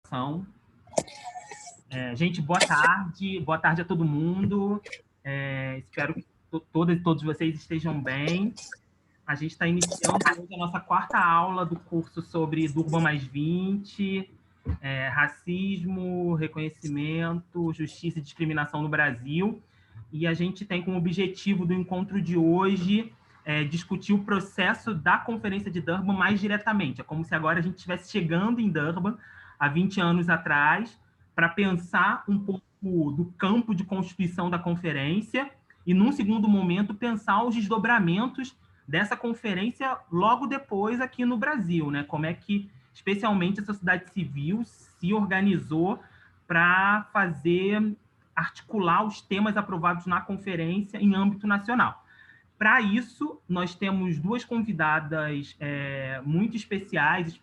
São. Gente, boa tarde a todo mundo. Espero que todos vocês estejam bem. A gente está iniciando hoje a nossa quarta aula do curso sobre Durban mais 20, racismo, reconhecimento, justiça e discriminação no Brasil. E a gente tem como objetivo do encontro de hoje discutir o processo da Conferência de Durban mais diretamente. É como se agora a gente estivesse chegando em Durban, há 20 anos atrás, para pensar um pouco do campo de constituição da conferência e, num segundo momento, pensar os desdobramentos dessa conferência logo depois aqui no Brasil, né? Como é que, especialmente, a sociedade civil se organizou para articular os temas aprovados na conferência em âmbito nacional. Para isso, nós temos duas convidadas muito especiais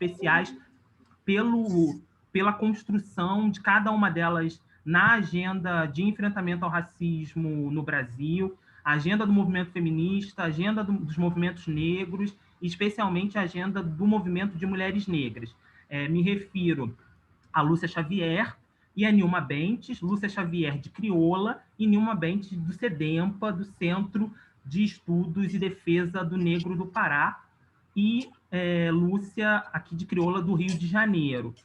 pela construção de cada uma delas na agenda de enfrentamento ao racismo no Brasil, a agenda do movimento feminista, a agenda dos movimentos negros, e especialmente a agenda do movimento de mulheres negras. Me refiro a Lúcia Xavier e a Nilma Bentes, Lúcia Xavier de Crioula e Nilma Bentes do CEDEMPA, do Centro de Estudos e Defesa do Negro do Pará, e Lúcia, aqui de Crioula, do Rio de Janeiro.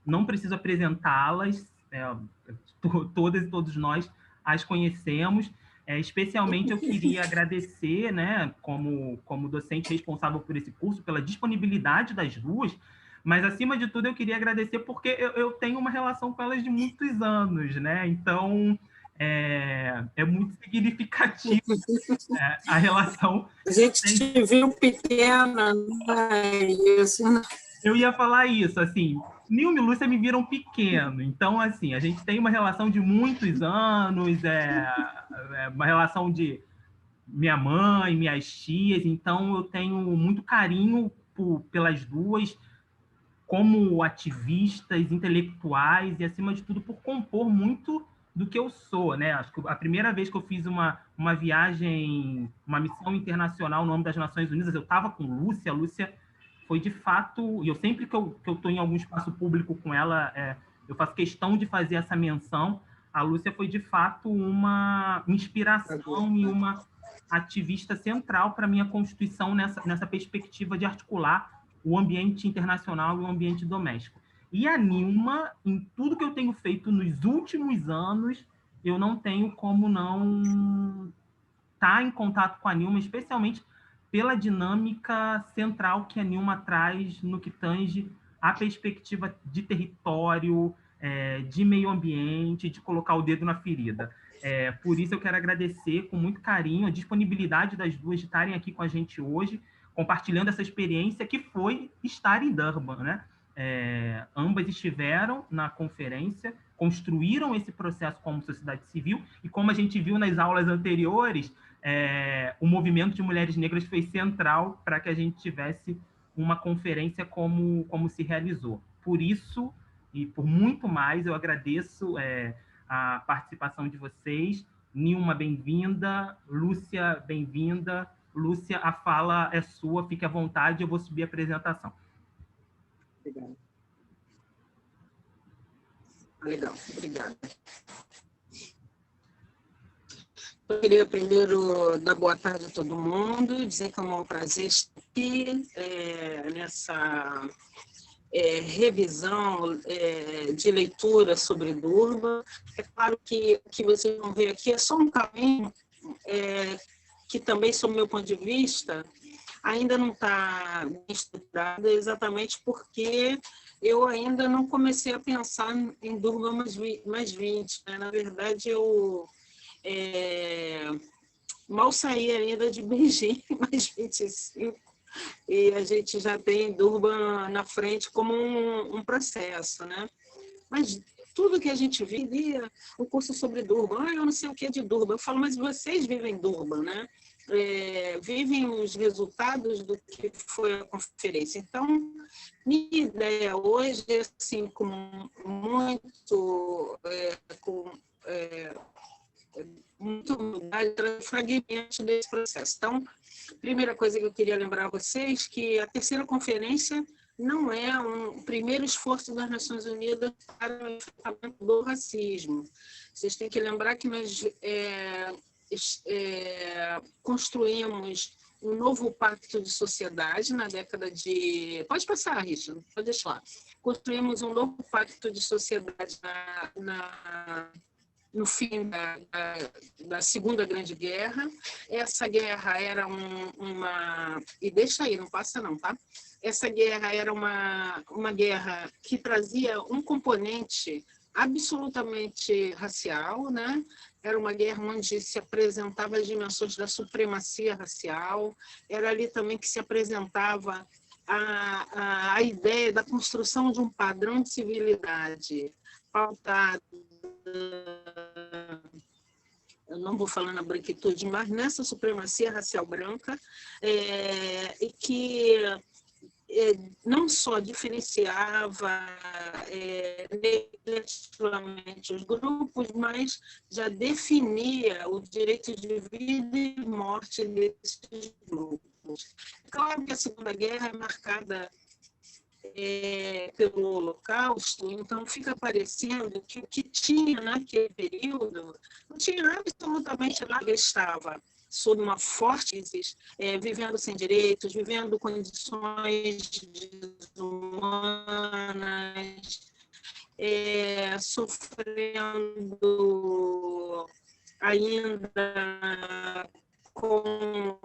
Não preciso apresentá-las, todas e todos nós as conhecemos. Especialmente eu queria agradecer, né, como docente responsável por esse curso, pela disponibilidade das duas, mas, acima de tudo, eu queria agradecer porque eu tenho uma relação com elas de muitos anos, né? Então, é muito significativo a relação. A gente te viu pequena, isso, né? Eu ia falar isso, assim, Nilma e Lúcia me viram pequeno, então, assim, a gente tem uma relação de muitos anos, uma relação de minha mãe, minhas tias, então eu tenho muito carinho pelas duas, como ativistas, intelectuais e, acima de tudo, por compor muito do que eu sou, né? Acho que a primeira vez que eu fiz uma viagem, uma missão internacional no âmbito das Nações Unidas, eu estava com Lúcia. A Lúcia foi, de fato, e eu sempre que eu estou em algum espaço público com ela, eu faço questão de fazer essa menção. A Lúcia foi, de fato, uma inspiração e uma ativista central para a minha constituição nessa perspectiva de articular o ambiente internacional e o ambiente doméstico. E a Nilma, em tudo que eu tenho feito nos últimos anos, eu não tenho como não estar em contato com a Nilma, especialmente pela dinâmica central que a Nilma traz no que tange a perspectiva de território, de meio ambiente, de colocar o dedo na ferida. Por isso eu quero agradecer com muito carinho a disponibilidade das duas de estarem aqui com a gente hoje, compartilhando essa experiência que foi estar em Durban, né? Ambas estiveram na conferência, construíram esse processo como sociedade civil, e como a gente viu nas aulas anteriores, o movimento de mulheres negras foi central para que a gente tivesse uma conferência como se realizou. Por isso, e por muito mais, eu agradeço a participação de vocês. Nilma, bem-vinda. Lúcia, bem-vinda. Lúcia, a fala é sua, fique à vontade, eu vou subir a apresentação. Obrigada. Legal, obrigada. Eu queria primeiro dar boa tarde a todo mundo, dizer que é um prazer estar aqui nessa revisão de leitura sobre Durban. É claro que o que vocês vão ver aqui é só um caminho que também, sob o meu ponto de vista, ainda não está bem estruturada, exatamente porque eu ainda não comecei a pensar em Durban mais 20. Né? Na verdade, eu mal saí ainda de Beijing, mais 25, e a gente já tem Durban na frente como um processo. Né? Mas tudo que a gente via, o curso sobre Durban, eu não sei o que é de Durban. Eu falo, mas vocês vivem Durban, né? Vivem os resultados do que foi a conferência. Então, minha ideia hoje é, assim, muito fragmentos desse processo. Então, primeira coisa que eu queria lembrar a vocês que a terceira conferência não é um primeiro esforço das Nações Unidas para o enfrentamento do racismo. Vocês têm que lembrar que nós construímos um novo pacto de sociedade na década de... Pode passar, Richard, pode deixar lá. Construímos um novo pacto de sociedade no fim da Segunda Grande Guerra. Essa guerra era uma... E deixa aí, não passa não, tá? Essa guerra era uma guerra que trazia um componente absolutamente racial, né? Era uma guerra onde se apresentava as dimensões da supremacia racial, era ali também que se apresentava a ideia da construção de um padrão de civilidade pautado, eu não vou falar na branquitude, mas nessa supremacia racial branca, e que não só diferenciava negativamente os grupos, mas já definia o direito de vida e morte desses grupos. Claro que a Segunda Guerra é marcada pelo Holocausto, então fica parecendo que o que tinha naquele período não tinha absolutamente nada, estava sob uma forte crise, vivendo sem direitos, vivendo condições desumanas, sofrendo ainda com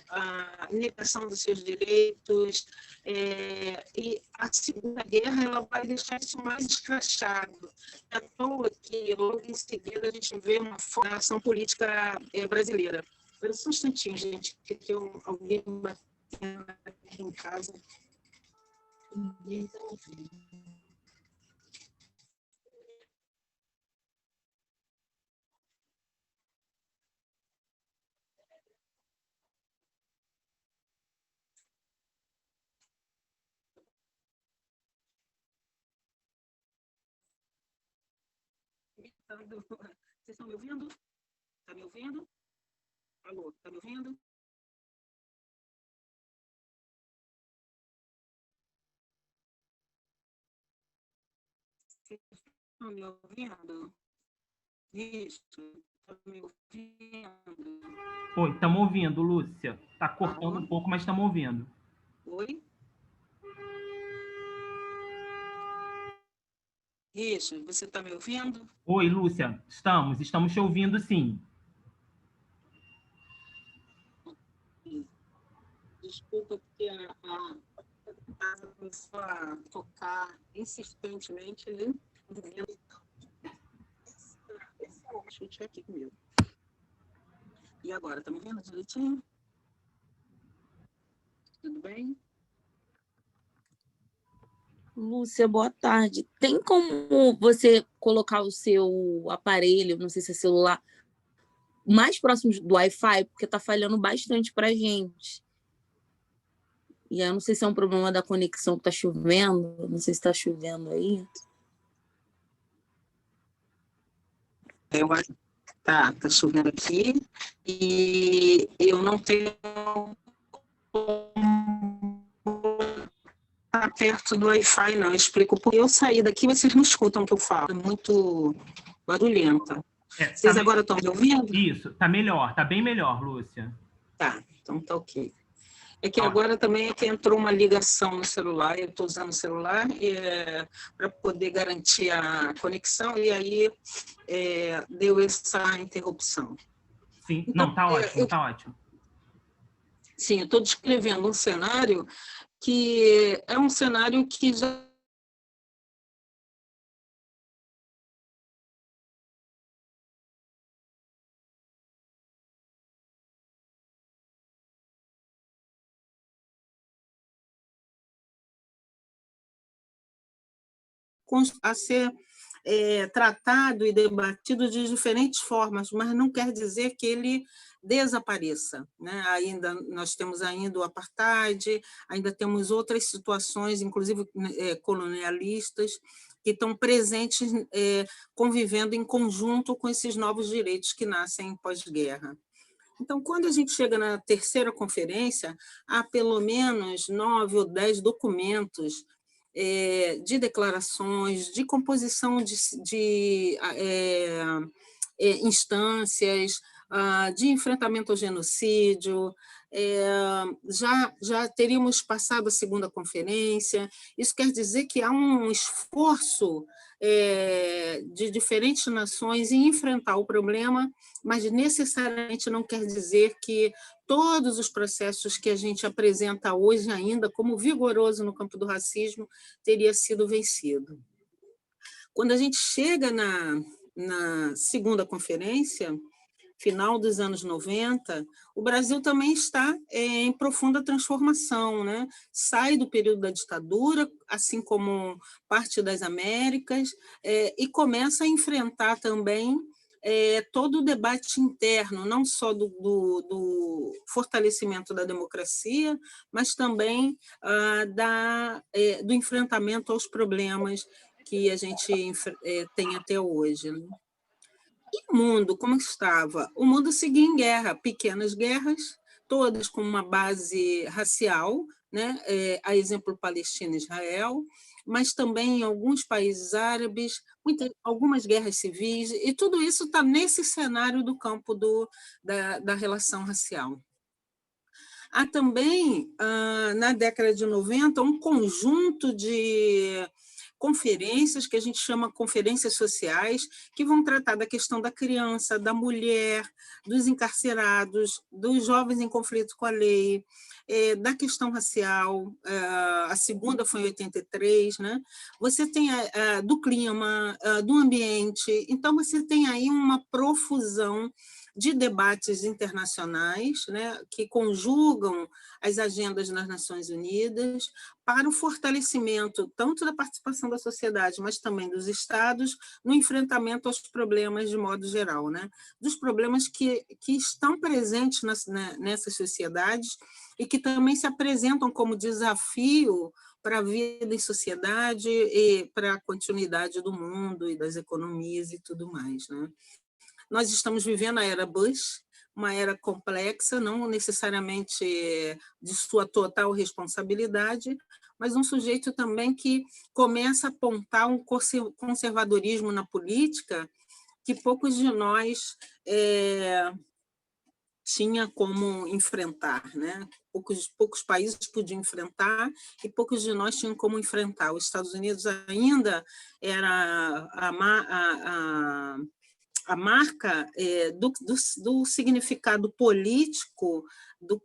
a negação dos seus direitos, e a Segunda Guerra ela vai deixar isso mais escrachado. É à toa que, logo em seguida, a gente vê uma formação política brasileira. Espera só um instantinho, gente, que alguém batendo aqui em casa. Ninguém está ouvindo. Vocês estão me ouvindo? Está me ouvindo? Alô, está me ouvindo? Vocês estão me ouvindo? Isso, está me ouvindo? Oi, estamos ouvindo, Lúcia. Está cortando um pouco, mas estamos ouvindo. Oi? Isso, você está me ouvindo? Oi, Lúcia, estamos te ouvindo, sim. Desculpa, porque a casa começou a tocar insistentemente, né? Deixa eu tirar aqui comigo. E agora, está me ouvindo direitinho? Tudo bem? Lúcia, boa tarde. Tem como você colocar o seu aparelho, não sei se é celular, mais próximo do Wi-Fi? Porque está falhando bastante para a gente. E eu não sei se é um problema da conexão que está chovendo, não sei se está chovendo aí. Eu acho que tá chovendo aqui e eu não tenho perto do Wi-Fi, não. Eu explico porque eu saí daqui, vocês não escutam o que eu falo. É muito barulhenta. Vocês agora estão me ouvindo? Isso, tá melhor, tá bem melhor, Lúcia. Tá, então tá ok. É que agora também é que entrou uma ligação no celular, eu estou usando o celular para poder garantir a conexão, e aí deu essa interrupção. Sim, então, não, tá ótimo, tá ótimo. Sim, eu estou descrevendo um cenário que é um cenário que já a ser tratado e debatido de diferentes formas, mas não quer dizer que ele desapareça, né? Ainda nós temos ainda o apartheid, ainda temos outras situações, inclusive colonialistas, que estão presentes, convivendo em conjunto com esses novos direitos que nascem pós-guerra. Então, quando a gente chega na terceira conferência, há pelo menos 9 ou 10 documentos de declarações, de composição de instâncias, de enfrentamento ao genocídio. Já teríamos passado a segunda conferência. Isso quer dizer que há um esforço de diferentes nações em enfrentar o problema, mas necessariamente não quer dizer que todos os processos que a gente apresenta hoje ainda como vigoroso no campo do racismo teria sido vencido. Quando a gente chega na segunda conferência, final dos anos 90, o Brasil também está em profunda transformação, né? Sai do período da ditadura, assim como parte das Américas, e começa a enfrentar também todo o debate interno, não só do fortalecimento da democracia, mas também do enfrentamento aos problemas que a gente tem até hoje, né? E o mundo, como estava? O mundo seguia em guerra, pequenas guerras, todas com uma base racial, né? A exemplo Palestina e Israel, mas também em alguns países árabes, algumas guerras civis, e tudo isso está nesse cenário do campo da relação racial. Há também, na década de 90, um conjunto de conferências que a gente chama conferências sociais, que vão tratar da questão da criança, da mulher, dos encarcerados, dos jovens em conflito com a lei, da questão racial. A segunda foi em 83, né? Você tem do clima, do ambiente. Então, você tem aí uma profusão de debates internacionais, né, que conjugam as agendas das Nações Unidas para o fortalecimento tanto da participação da sociedade, mas também dos Estados, no enfrentamento aos problemas de modo geral, né, dos problemas que estão presentes nessas sociedades e que também se apresentam como desafio para a vida em sociedade e para a continuidade do mundo e das economias e tudo mais, né? Nós estamos vivendo a era Bush, uma era complexa, não necessariamente de sua total responsabilidade, mas um sujeito também que começa a apontar um conservadorismo na política que poucos de nós tinha como enfrentar, né? Poucos países podiam enfrentar e poucos de nós tinham como enfrentar. Os Estados Unidos ainda era a marca do significado político,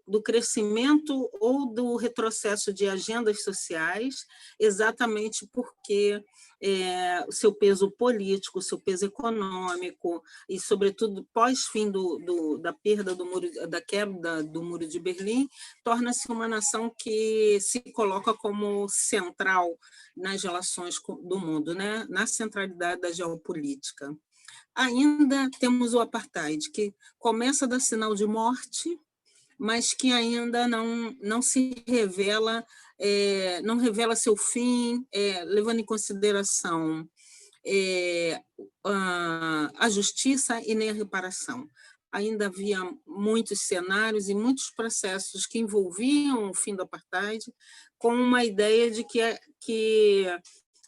do crescimento ou do retrocesso de agendas sociais, exatamente porque o seu peso político, o seu peso econômico, e, sobretudo, pós-fim da perda da quebra do Muro de Berlim, torna-se uma nação que se coloca como central nas relações do mundo, né? Na centralidade da geopolítica. Ainda temos o apartheid, que começa a dar sinal de morte, mas que ainda não se revela, não revela seu fim, levando em consideração a justiça e nem a reparação. Ainda havia muitos cenários e muitos processos que envolviam o fim do apartheid, com uma ideia de que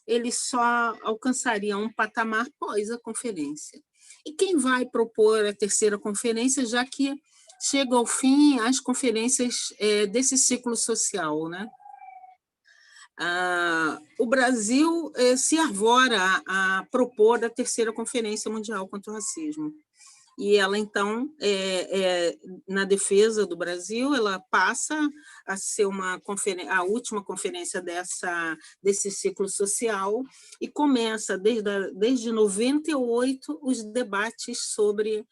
ele só alcançaria um patamar após a conferência. E quem vai propor a terceira conferência, já que chega ao fim as conferências desse ciclo social, né? O Brasil se arvora a propor a terceira Conferência Mundial contra o Racismo. E ela, então, na defesa do Brasil, ela passa a ser a última conferência desse ciclo social e começa, desde 98, os debates sobre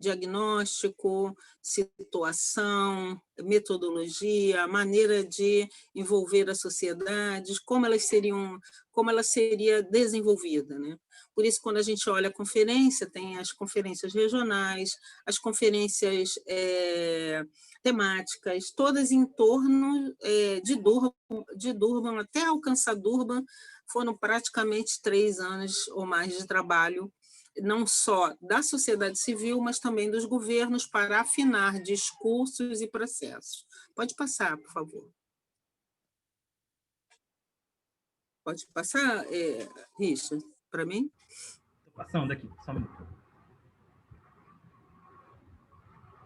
diagnóstico, situação, metodologia, maneira de envolver as sociedades, como ela seria desenvolvida, né? Por isso, quando a gente olha a conferência, tem as conferências regionais, as conferências temáticas, todas em torno de Durban, até alcançar Durban, foram praticamente 3 anos ou mais de trabalho não só da sociedade civil, mas também dos governos para afinar discursos e processos. Pode passar, por favor. Pode passar, Richard, para mim? Estou passando aqui, só um minuto.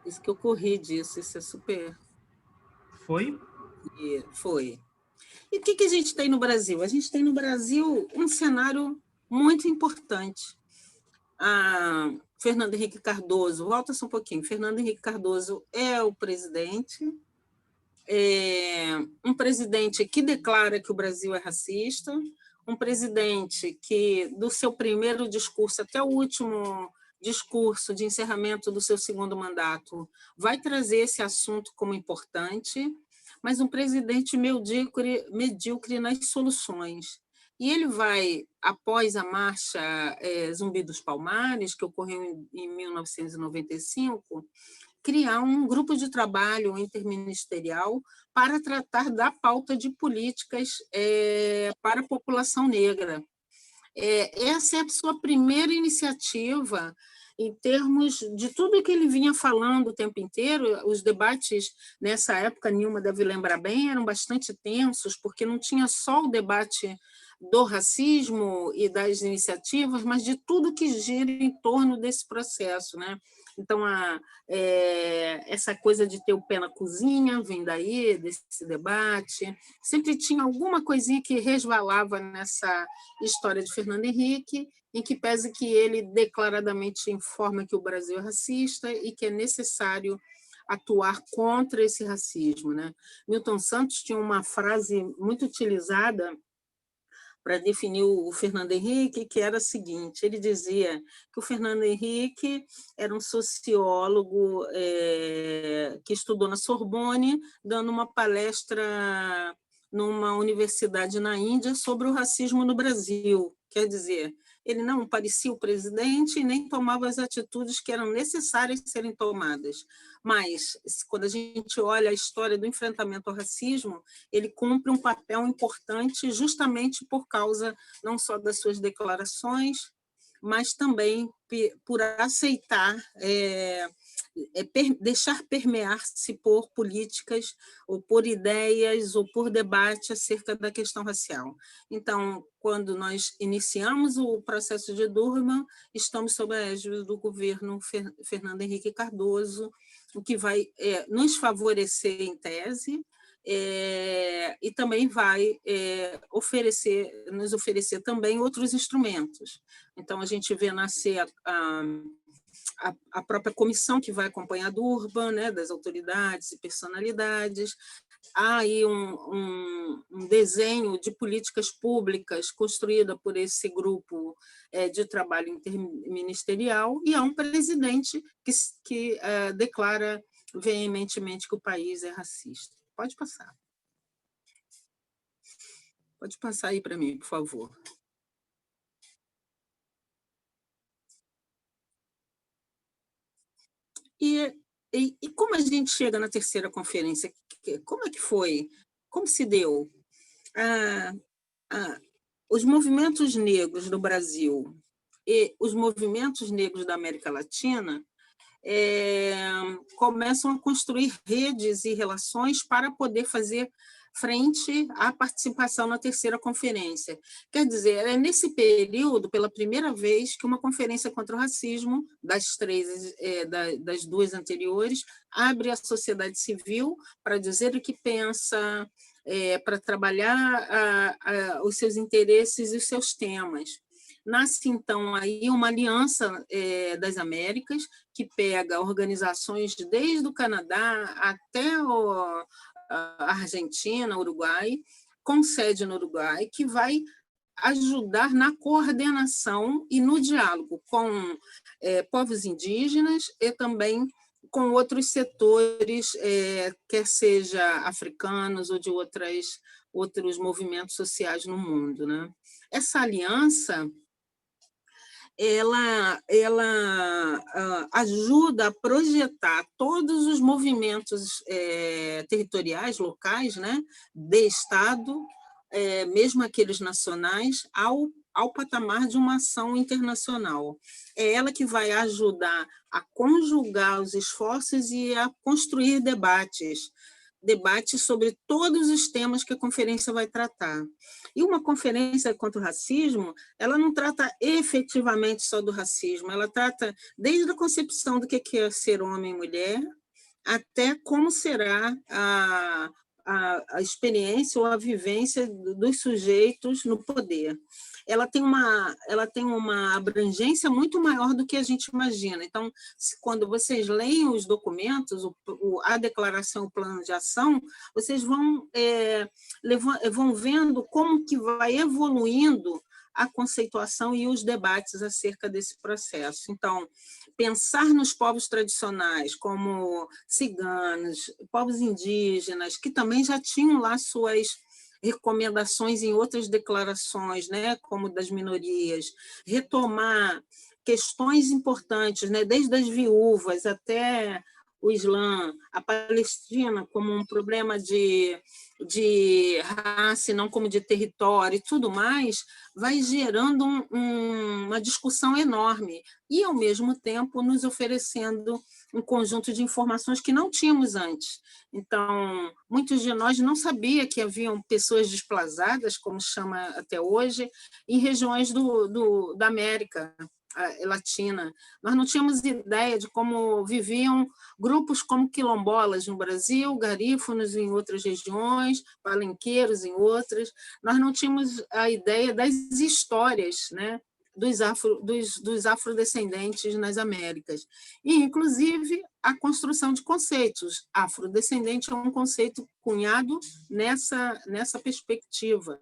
Isso que eu corri disso, isso é super... Foi? Foi. E o que a gente tem no Brasil? A gente tem no Brasil um cenário muito importante. Fernando Henrique Cardoso, volta só um pouquinho, Fernando Henrique Cardoso é o presidente, um presidente que declara que o Brasil é racista, um presidente que, do seu primeiro discurso até o último discurso de encerramento do seu segundo mandato, vai trazer esse assunto como importante, mas um presidente medíocre nas soluções. E ele vai, após a Marcha Zumbi dos Palmares, que ocorreu em 1995, criar um grupo de trabalho interministerial para tratar da pauta de políticas para a população negra. Essa é a sua primeira iniciativa em termos de tudo que ele vinha falando o tempo inteiro. Os debates, nessa época, Nilma deve lembrar bem, eram bastante tensos, porque não tinha só o debate do racismo e das iniciativas, mas de tudo que gira em torno desse processo, né? Então, essa coisa de ter o pé na cozinha vem daí, desse debate. Sempre tinha alguma coisinha que resvalava nessa história de Fernando Henrique, em que pese que ele declaradamente informa que o Brasil é racista e que é necessário atuar contra esse racismo, né? Milton Santos tinha uma frase muito utilizada para definir o Fernando Henrique, que era a seguinte: ele dizia que o Fernando Henrique era um sociólogo que estudou na Sorbonne, dando uma palestra numa universidade na Índia sobre o racismo no Brasil. Quer dizer, ele não parecia o presidente e nem tomava as atitudes que eram necessárias serem tomadas. Mas, quando a gente olha a história do enfrentamento ao racismo, ele cumpre um papel importante justamente por causa não só das suas declarações, mas também por aceitar, deixar permear-se por políticas, ou por ideias, ou por debate acerca da questão racial. Então, quando nós iniciamos o processo de Durban, estamos sob a égide do governo Fernando Henrique Cardoso, o que vai nos favorecer em tese, e também vai nos oferecer também outros instrumentos. Então, a gente vê nascer a própria comissão que vai acompanhar a Durban, né, das autoridades e personalidades. Há aí um desenho de políticas públicas construída por esse grupo de trabalho interministerial, e há um presidente que declara veementemente que o país é racista. Pode passar. Pode passar aí para mim, por favor. E como a gente chega na terceira conferência? Como é que foi? Como se deu? Os movimentos negros do Brasil e os movimentos negros da América Latina começam a construir redes e relações para poder fazer frente à participação na terceira conferência. Quer dizer, é nesse período, pela primeira vez, que uma conferência contra o racismo, das duas anteriores, abre a sociedade civil para dizer o que pensa, para trabalhar os seus interesses e os seus temas. Nasce, então, aí uma aliança das Américas, que pega organizações desde o Canadá até a Argentina, Uruguai, com sede no Uruguai, que vai ajudar na coordenação e no diálogo com povos indígenas e também com outros setores, quer seja africanos ou de outros movimentos sociais no mundo, né? Essa aliança ela ajuda a projetar todos os movimentos territoriais, locais, né, de Estado, mesmo aqueles nacionais, ao ao patamar de uma ação internacional. É ela que vai ajudar a conjugar os esforços e a construir debates sobre todos os temas que a conferência vai tratar. E uma conferência contra o racismo, ela não trata efetivamente só do racismo, ela trata desde a concepção do que é ser homem e mulher, até como será a experiência ou a vivência dos sujeitos no poder. Ela tem uma abrangência muito maior do que a gente imagina. Então, quando vocês leem os documentos, a declaração, o plano de ação, vocês vão vendo como que vai evoluindo a conceituação e os debates acerca desse processo. Então, pensar nos povos tradicionais, como ciganos, povos indígenas, que também já tinham lá suas recomendações em outras declarações, né, como das minorias, retomar questões importantes, né, desde as viúvas até o Islã, a Palestina como um problema de raça, não como de território e tudo mais, vai gerando uma discussão enorme e, ao mesmo tempo, nos oferecendo um conjunto de informações que não tínhamos antes. Então, muitos de nós não sabiam que haviam pessoas desplazadas, como chama até hoje, em regiões da América Latina. Nós não tínhamos ideia de como viviam grupos como quilombolas no Brasil, garífunos em outras regiões, palenqueiros em outras. Nós não tínhamos a ideia das histórias, né, dos afrodescendentes nas Américas. E, inclusive, a construção de conceitos. Afrodescendente é um conceito cunhado nessa perspectiva,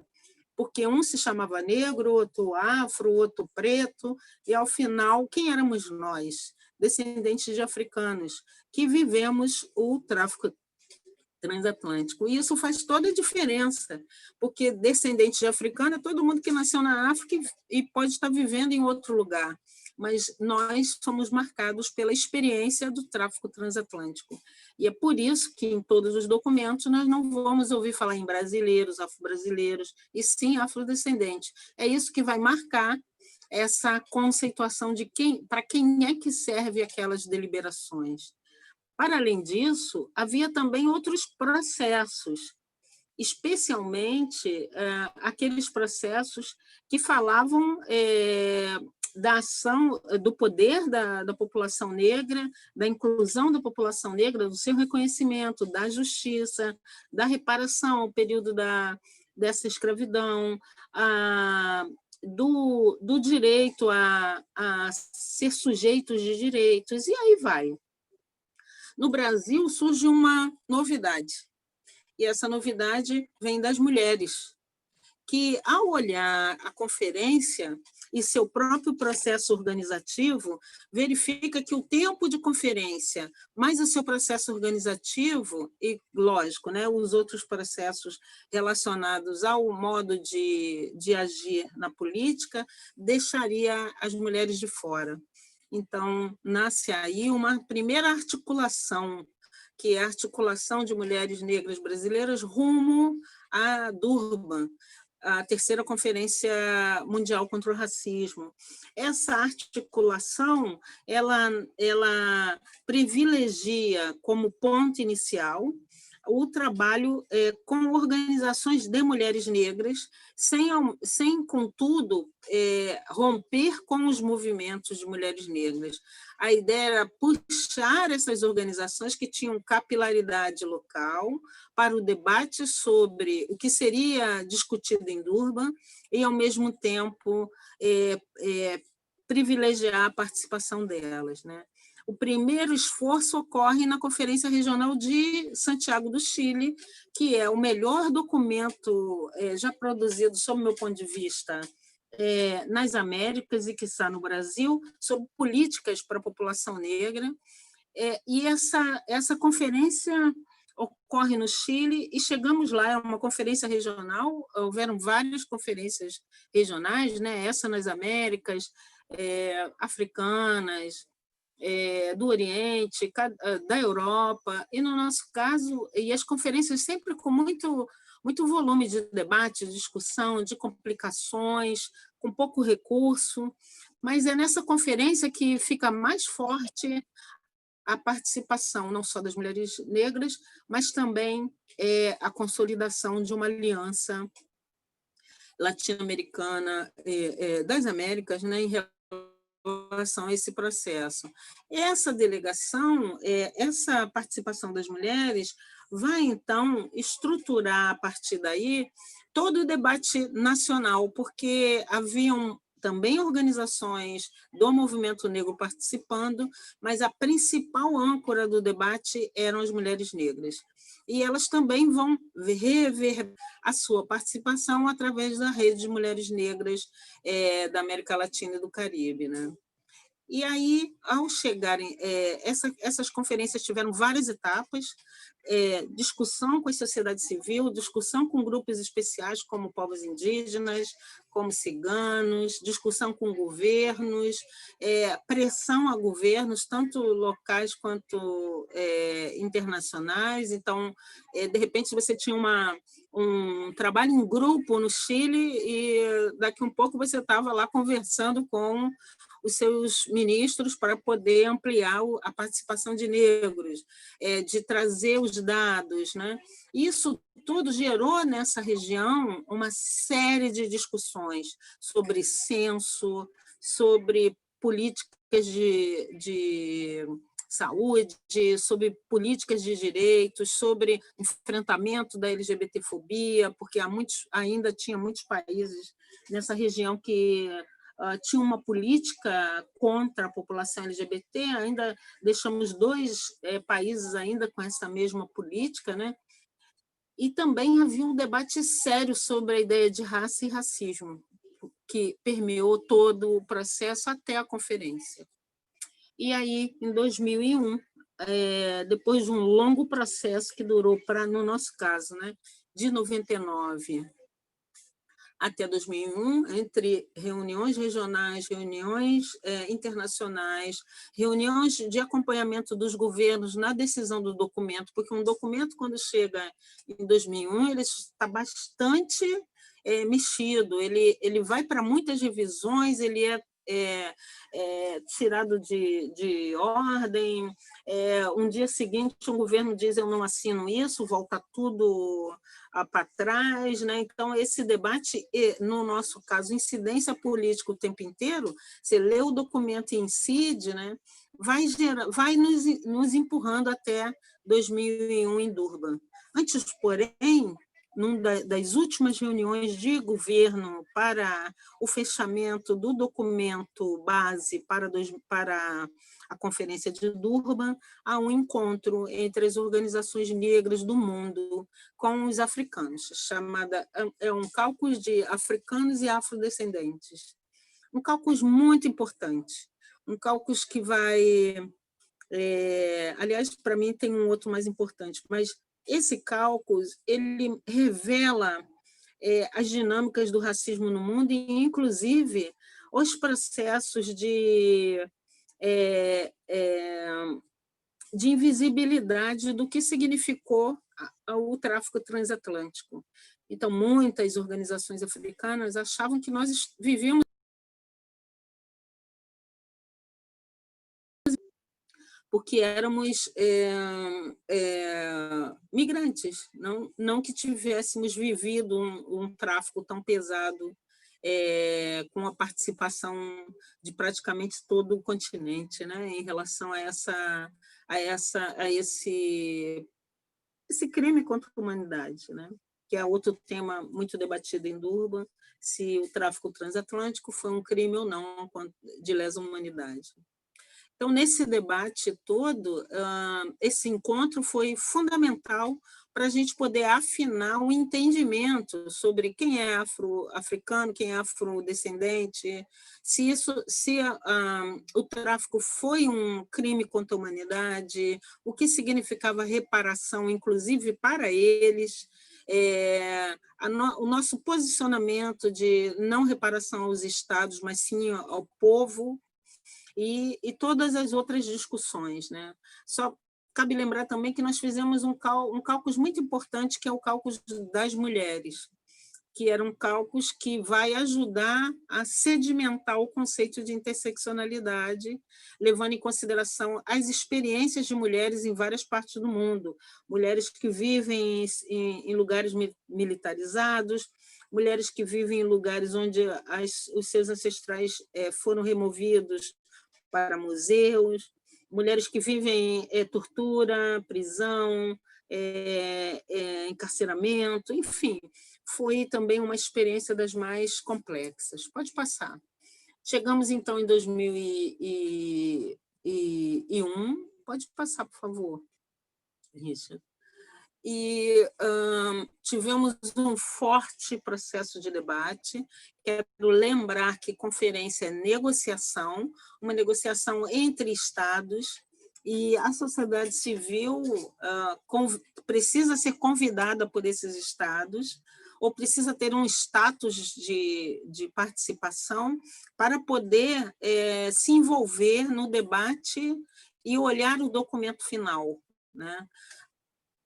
porque um se chamava negro, outro afro, outro preto, e, ao final, quem éramos nós? Descendentes de africanos, que vivemos o tráfico transatlântico. E isso faz toda a diferença, porque descendente de africano é todo mundo que nasceu na África e pode estar vivendo em outro lugar, mas nós somos marcados pela experiência do tráfico transatlântico. E é por isso que, em todos os documentos, nós não vamos ouvir falar em brasileiros, afro-brasileiros, e sim afrodescendentes. É isso que vai marcar essa conceituação de para quem é que serve aquelas deliberações. Para além disso, havia também outros processos, especialmente aqueles processos que falavam da ação, do poder da população negra, da inclusão da população negra, do seu reconhecimento, da justiça, da reparação ao período dessa escravidão, do direito a ser sujeitos de direitos, e aí vai. No Brasil surge uma novidade, e essa novidade vem das mulheres, que, ao olhar a conferência e seu próprio processo organizativo, verifica que o tempo de conferência, mais o seu processo organizativo, e, lógico, né, os outros processos relacionados ao modo de agir na política, deixaria as mulheres de fora. Então, nasce aí uma primeira articulação, que é a articulação de mulheres negras brasileiras rumo a Durban, a terceira Conferência Mundial contra o Racismo. Essa articulação, ela privilegia como ponto inicial o trabalho com organizações de mulheres negras, sem contudo, romper com os movimentos de mulheres negras. A ideia era puxar essas organizações que tinham capilaridade local para o debate sobre o que seria discutido em Durban e, ao mesmo tempo, privilegiar a participação delas, né? O primeiro esforço ocorre na Conferência Regional de Santiago do Chile, que é o melhor documento já produzido, sob o meu ponto de vista, nas Américas e, quiçá, no Brasil, sobre políticas para a população negra. E essa conferência ocorre no Chile e chegamos lá, é uma conferência regional, houveram várias conferências regionais, né? Essa nas Américas, africanas, do Oriente, da Europa, e, no nosso caso, e as conferências sempre com muito volume de debate, de discussão, de complicações, com pouco recurso, mas é nessa conferência que fica mais forte a participação não só das mulheres negras, mas também a consolidação de uma aliança latino-americana das Américas, né, em relação a esse processo. Essa delegação, essa participação das mulheres vai, então, estruturar, a partir daí, todo o debate nacional, porque haviam também organizações do movimento negro participando, mas a principal âncora do debate eram as mulheres negras. E elas também vão rever a sua participação através da rede de mulheres negras da América Latina e do Caribe, né? E aí, ao chegarem, essas conferências tiveram várias etapas, discussão com a sociedade civil, discussão com grupos especiais como povos indígenas, como ciganos, discussão com governos, pressão a governos, tanto locais quanto internacionais. Então, de repente, você tinha um trabalho em grupo no Chile e daqui um pouco você estava lá conversando com os seus ministros para poder ampliar a participação de negros, de trazer os dados, né? Isso tudo gerou nessa região uma série de discussões sobre censo, sobre políticas de saúde, sobre políticas de direitos, sobre enfrentamento da LGBTfobia, porque ainda tinha muitos países nessa região que tinha uma política contra a população LGBT, ainda deixamos 2 países ainda com essa mesma política, né? E também havia um debate sério sobre a ideia de raça e racismo, que permeou todo o processo até a conferência. E aí, em 2001, depois de um longo processo que durou, no nosso caso, né, de 99 até 2001, entre reuniões regionais, reuniões internacionais, reuniões de acompanhamento dos governos na decisão do documento, porque um documento, quando chega em 2001, ele está bastante mexido, ele vai para muitas revisões, ele tirado de ordem, um dia seguinte um governo diz eu não assino isso, volta tudo para trás, né? Então esse debate, no nosso caso, incidência política o tempo inteiro, você lê o documento e incide, né? Vai nos empurrando até 2001 em Durban. Antes, porém, numa das últimas reuniões de governo para o fechamento do documento base para a Conferência de Durban, há um encontro entre as organizações negras do mundo com os africanos, um caucus de africanos e afrodescendentes. Um caucus muito importante, um caucus que vai... aliás, para mim tem um outro mais importante, mas esse cálculo ele revela as dinâmicas do racismo no mundo e, inclusive, os processos de invisibilidade do que significou o tráfico transatlântico. Então, muitas organizações africanas achavam que nós vivíamos porque éramos migrantes, não que tivéssemos vivido um tráfico tão pesado, com a participação de praticamente todo o continente, né, em relação a esse crime contra a humanidade, né, que é outro tema muito debatido em Durban, se o tráfico transatlântico foi um crime ou não de lesa humanidade. Então, nesse debate todo, esse encontro foi fundamental para a gente poder afinar o entendimento sobre quem é afro-africano, quem é afrodescendente, se o tráfico foi um crime contra a humanidade, o que significava reparação, inclusive para eles, o nosso posicionamento de não reparação aos estados, mas sim ao povo, e todas as outras discussões, né? Só cabe lembrar também que nós fizemos um cálculo muito importante, que é o cálculo das mulheres. que era um caucus que vai ajudar a sedimentar o conceito de interseccionalidade, levando em consideração as experiências de mulheres em várias partes do mundo, mulheres que vivem em lugares militarizados, mulheres que vivem em lugares onde os seus ancestrais foram removidos para museus, mulheres que vivem tortura, prisão, encarceramento, enfim, foi também uma experiência das mais complexas. Pode passar. Chegamos, então, em 2001. Pode passar, por favor, Richard. E tivemos um forte processo de debate. Quero lembrar que conferência é negociação, uma negociação entre estados, e a sociedade civil precisa ser convidada por esses estados, ou precisa ter um status de participação para poder se envolver no debate e olhar o documento final, né?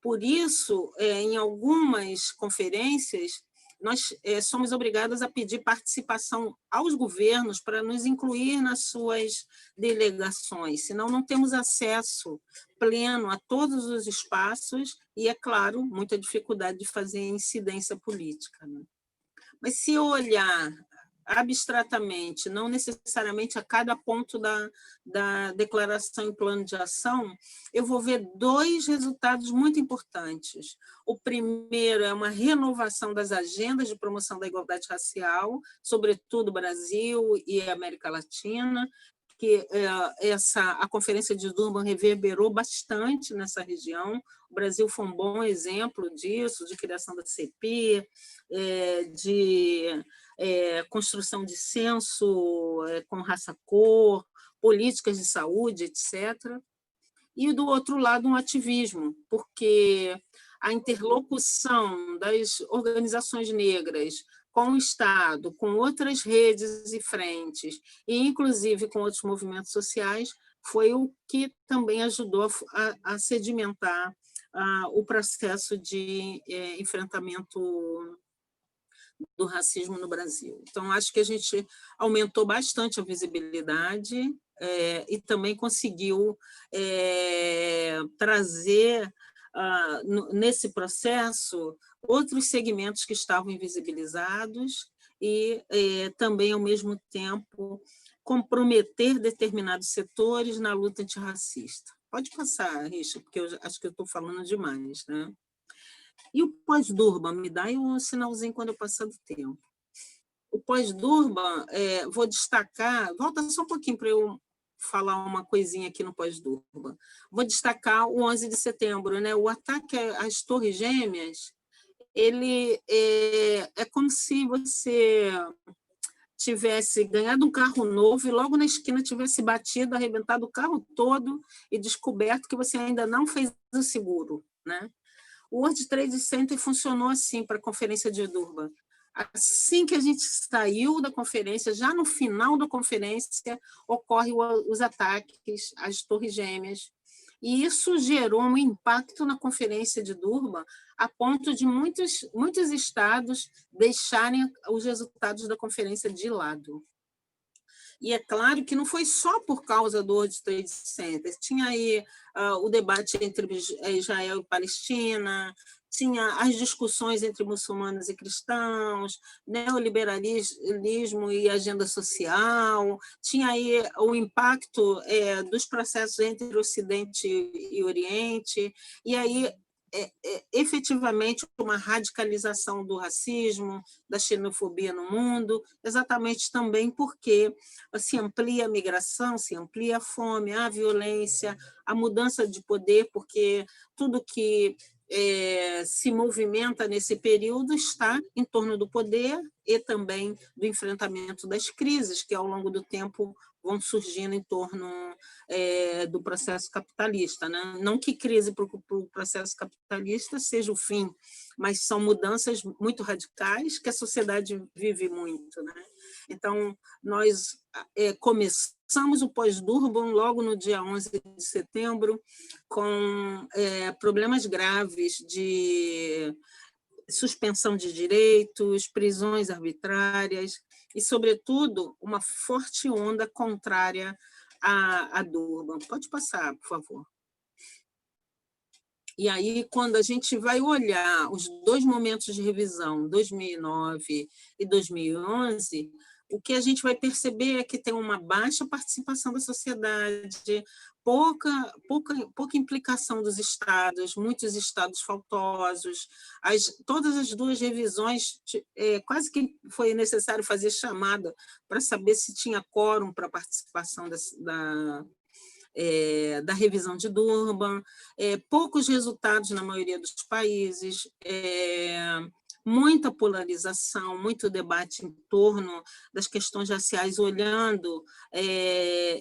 Por isso, em algumas conferências, nós somos obrigados a pedir participação aos governos para nos incluir nas suas delegações, senão não temos acesso pleno a todos os espaços e, é claro, muita dificuldade de fazer incidência política, né? Mas se olhar abstratamente, não necessariamente a cada ponto da declaração e plano de ação, eu vou ver dois resultados muito importantes. O primeiro é uma renovação das agendas de promoção da igualdade racial, sobretudo Brasil e América Latina, que a Conferência de Durban reverberou bastante nessa região. O Brasil foi um bom exemplo disso, de criação da CEPI, de construção de censo com raça-cor, políticas de saúde, etc. E, do outro lado, um ativismo, porque a interlocução das organizações negras com o Estado, com outras redes e frentes, e inclusive com outros movimentos sociais, foi o que também ajudou a sedimentar o processo de enfrentamento do racismo no Brasil. Então, acho que a gente aumentou bastante a visibilidade e também conseguiu trazer, nesse processo, outros segmentos que estavam invisibilizados e também, ao mesmo tempo, comprometer determinados setores na luta antirracista. Pode passar, Richard, porque eu acho que eu estou falando demais, né? E o pós-Durban? Me dá aí um sinalzinho quando eu passar do tempo. O pós-Durban, vou destacar... Volta só um pouquinho para eu falar uma coisinha aqui no pós-Durban. Vou destacar o 11 de setembro, né? O ataque às Torres Gêmeas, ele é como se você tivesse ganhado um carro novo e logo na esquina tivesse batido, arrebentado o carro todo e descoberto que você ainda não fez o seguro, né? O World Trade Center funcionou assim para a Conferência de Durban. Assim que a gente saiu da conferência, já no final da conferência, ocorrem os ataques às Torres Gêmeas. E isso gerou um impacto na Conferência de Durban, a ponto de muitos estados deixarem os resultados da conferência de lado. E é claro que não foi só por causa do World Trade Center. Tinha aí o debate entre Israel e Palestina, tinha as discussões entre muçulmanos e cristãos, neoliberalismo e agenda social, tinha aí o impacto dos processos entre Ocidente e Oriente, e aí efetivamente uma radicalização do racismo, da xenofobia no mundo, exatamente também porque se amplia a migração, se amplia a fome, a violência, a mudança de poder, porque tudo que se movimenta nesse período está em torno do poder e também do enfrentamento das crises que, ao longo do tempo, vão surgindo em torno do processo capitalista, né? Não que crise para o processo capitalista seja o fim, mas são mudanças muito radicais que a sociedade vive muito, né? Então, nós começamos o pós-Durban logo no dia 11 de setembro, com problemas graves suspensão de direitos, prisões arbitrárias e, sobretudo, uma forte onda contrária a Durban. Pode passar, por favor. E aí, quando a gente vai olhar os dois momentos de revisão, 2009 e 2011, o que a gente vai perceber é que tem uma baixa participação da sociedade, pouca implicação dos estados, muitos estados faltosos. Todas as duas revisões, quase que foi necessário fazer chamada para saber se tinha quórum para a participação da revisão de Durban, poucos resultados na maioria dos países, muita polarização, muito debate em torno das questões raciais, olhando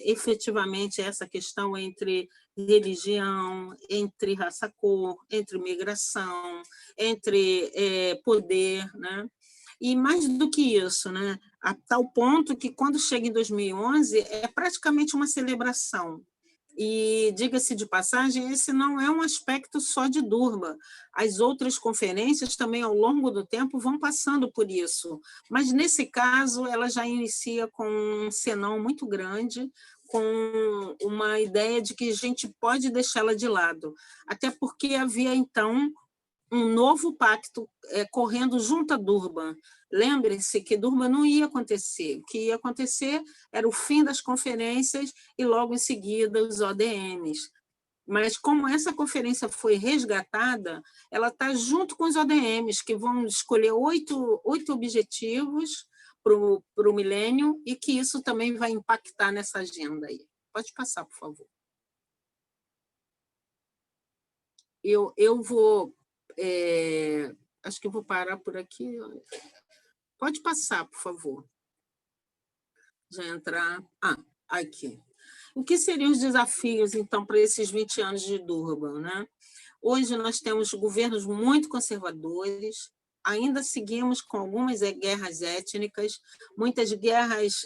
efetivamente essa questão entre religião, entre raça-cor, entre migração, entre poder, né? E mais do que isso, né? A tal ponto que, quando chega em 2011, é praticamente uma celebração. E, diga-se de passagem, esse não é um aspecto só de Durban. As outras conferências também, ao longo do tempo, vão passando por isso. Mas, nesse caso, ela já inicia com um senão muito grande, com uma ideia de que a gente pode deixá-la de lado. Até porque havia, então, um novo pacto correndo junto a Durban. Lembre-se que Durban não ia acontecer. O que ia acontecer era o fim das conferências e, logo em seguida, os ODMs. Mas, como essa conferência foi resgatada, ela está junto com os ODMs, que vão escolher oito objetivos para o milênio, e que isso também vai impactar nessa agenda aí. Pode passar, por favor. Eu vou... acho que eu vou parar por aqui. Pode passar, por favor. Já entrar... aqui. O que seriam os desafios, então, para esses 20 anos de Durban, né? Hoje nós temos governos muito conservadores, ainda seguimos com algumas guerras étnicas, muitas guerras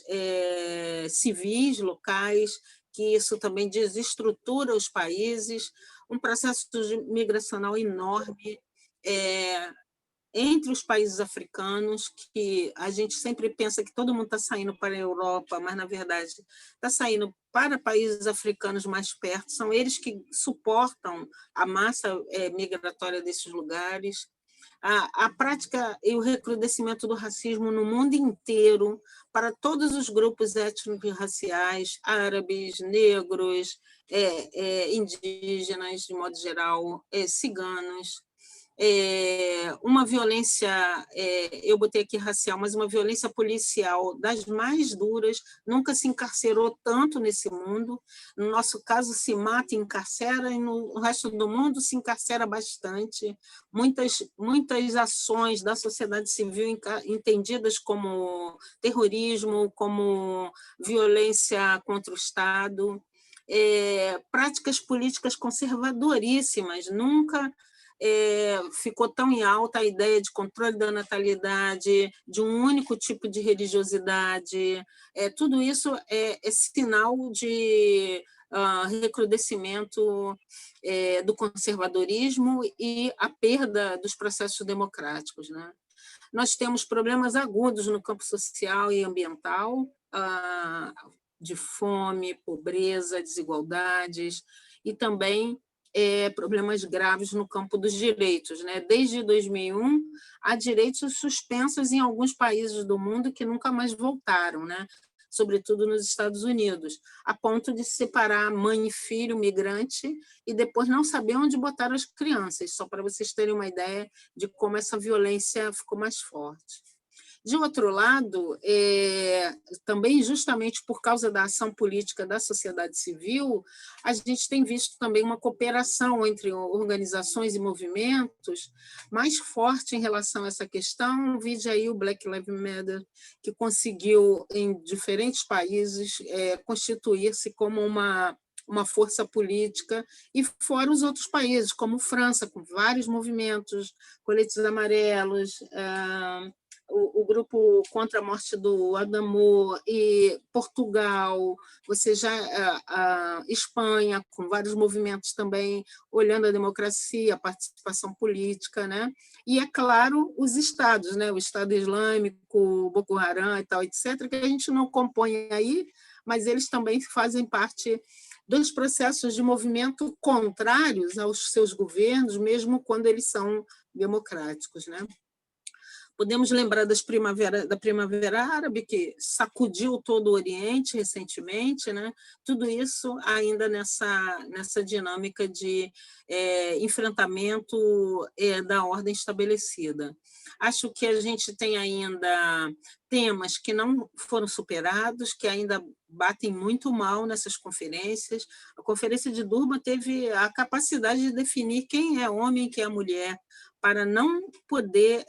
civis locais, que isso também desestrutura os países, um processo migracional enorme entre os países africanos, que a gente sempre pensa que todo mundo está saindo para a Europa, mas, na verdade, está saindo para países africanos mais perto, são eles que suportam a massa migratória desses lugares. A prática e o recrudescimento do racismo no mundo inteiro, para todos os grupos étnicos e raciais, árabes, negros, indígenas, de modo geral, ciganos. Uma violência, eu botei aqui racial, mas uma violência policial das mais duras, nunca se encarcerou tanto nesse mundo. No nosso caso, se mata e encarcera, e no resto do mundo se encarcera bastante. Muitas ações da sociedade civil entendidas como terrorismo, como violência contra o Estado, práticas políticas conservadoríssimas, nunca ficou tão em alta a ideia de controle da natalidade, de um único tipo de religiosidade. Tudo isso é sinal de recrudescimento do conservadorismo e a perda dos processos democráticos, né? Nós temos problemas agudos no campo social e ambiental, de fome, pobreza, desigualdades, e também problemas graves no campo dos direitos, né? Desde 2001, há direitos suspensos em alguns países do mundo que nunca mais voltaram, né? Sobretudo nos Estados Unidos, a ponto de separar mãe e filho migrante e depois não saber onde botar as crianças, só para vocês terem uma ideia de como essa violência ficou mais forte. De outro lado, também justamente por causa da ação política da sociedade civil, a gente tem visto também uma cooperação entre organizações e movimentos mais forte em relação a essa questão. Vide aí o Black Lives Matter, que conseguiu, em diferentes países, constituir-se como uma força política, e fora os outros países, como França, com vários movimentos, coletes amarelos, o grupo contra a morte do Adamo, e Portugal, você já a Espanha, com vários movimentos também olhando a democracia, a participação política, né? E, é claro, os estados, né? O Estado Islâmico, Boko Haram e tal, etc., que a gente não compõe aí, mas eles também fazem parte dos processos de movimento contrários aos seus governos, mesmo quando eles são democráticos, né? Podemos lembrar da Primavera Árabe, que sacudiu todo o Oriente recentemente, né? Tudo isso ainda nessa dinâmica de enfrentamento da ordem estabelecida. Acho que a gente tem ainda temas que não foram superados, que ainda batem muito mal nessas conferências. A Conferência de Durban teve a capacidade de definir quem é homem e quem é mulher, para não poder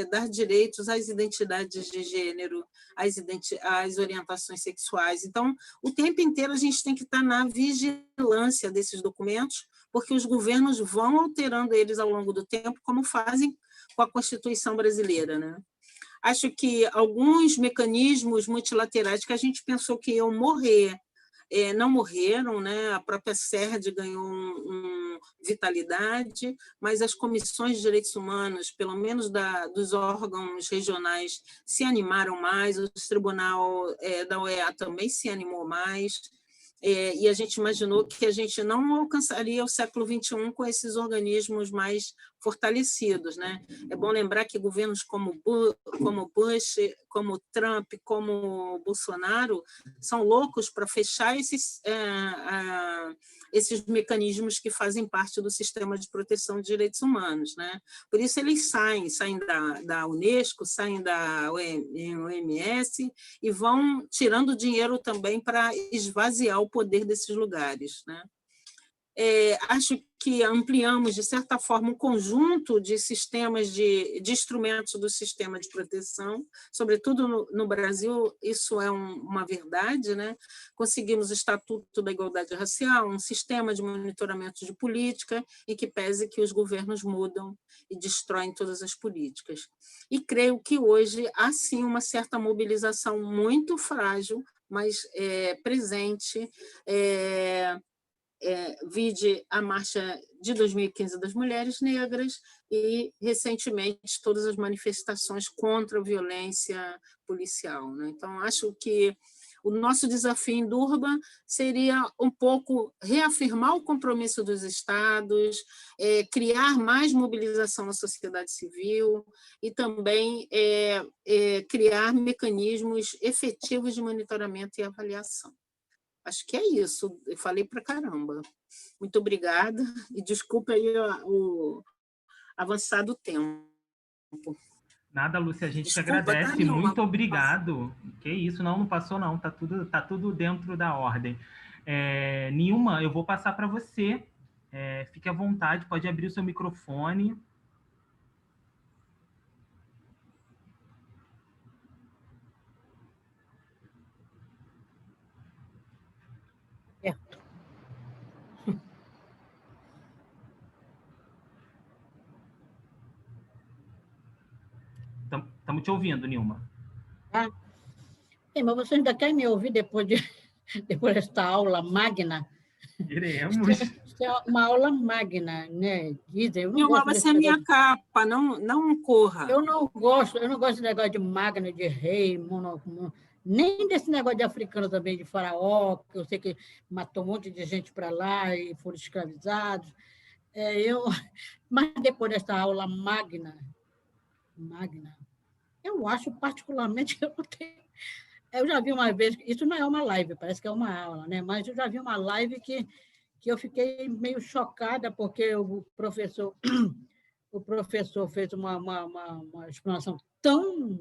dar direitos às identidades de gênero, às orientações sexuais. Então, o tempo inteiro a gente tem que estar na vigilância desses documentos, porque os governos vão alterando eles ao longo do tempo, como fazem com a Constituição brasileira, né? Acho que alguns mecanismos multilaterais que a gente pensou que iam morrer, não morreram, né? A própria CERD ganhou vitalidade, mas as comissões de direitos humanos, pelo menos dos órgãos regionais, se animaram mais, o tribunal da OEA também se animou mais, e a gente imaginou que a gente não alcançaria o século XXI com esses organismos mais fortalecidos, né? É bom lembrar que governos como Bush, como Trump, como Bolsonaro, são loucos para fechar esses mecanismos que fazem parte do sistema de proteção de direitos humanos, né? Por isso eles saem da Unesco, saem da OMS e vão tirando dinheiro também para esvaziar o poder desses lugares, né? Acho que ampliamos, de certa forma, um conjunto de sistemas, de instrumentos do sistema de proteção, sobretudo no Brasil, isso é uma verdade, né? Conseguimos o Estatuto da Igualdade Racial, um sistema de monitoramento de política, em que pese que os governos mudam e destroem todas as políticas. E creio que hoje há, sim, uma certa mobilização muito frágil, mas presente, vide a marcha de 2015 das mulheres negras e, recentemente, todas as manifestações contra a violência policial, né? Então, acho que o nosso desafio em Durban seria um pouco reafirmar o compromisso dos estados, criar mais mobilização na sociedade civil e também criar mecanismos efetivos de monitoramento e avaliação. Acho que é isso. Eu falei para caramba. Muito obrigada e desculpa aí o avançado tempo. Nada, Lúcia, a gente Desculpa, te agradece. Daniel, Muito obrigado. Que isso, não passou não. Tá tudo dentro da ordem. Nilma, eu vou passar para você. Fique à vontade, pode abrir o seu microfone. Estamos te ouvindo, Nilma. Mas você ainda quer me ouvir depois desta aula magna? Iremos. Isso é uma aula magna, né? Dizem, Nilma, você é minha capa, não corra. Eu não gosto desse negócio de magna, de rei, nem desse negócio de africano também, de faraó, que eu sei que matou um monte de gente para lá e foram escravizados. Mas depois dessa aula magna, eu acho particularmente que eu já vi uma vez, isso não é uma live, parece que é uma aula, né? Mas eu já vi uma live que eu fiquei meio chocada, porque o professor fez uma explanação tão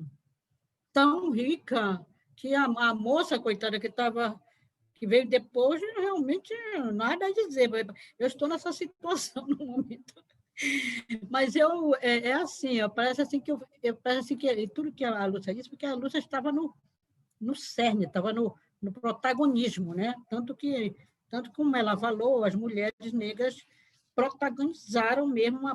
rica que a moça, coitada, que veio depois, realmente nada a dizer. Eu estou nessa situação no momento. Mas assim, parece assim que tudo que a Lúcia disse, porque a Lúcia estava no cerne, estava no protagonismo, né? Tanto como ela falou, as mulheres negras protagonizaram mesmo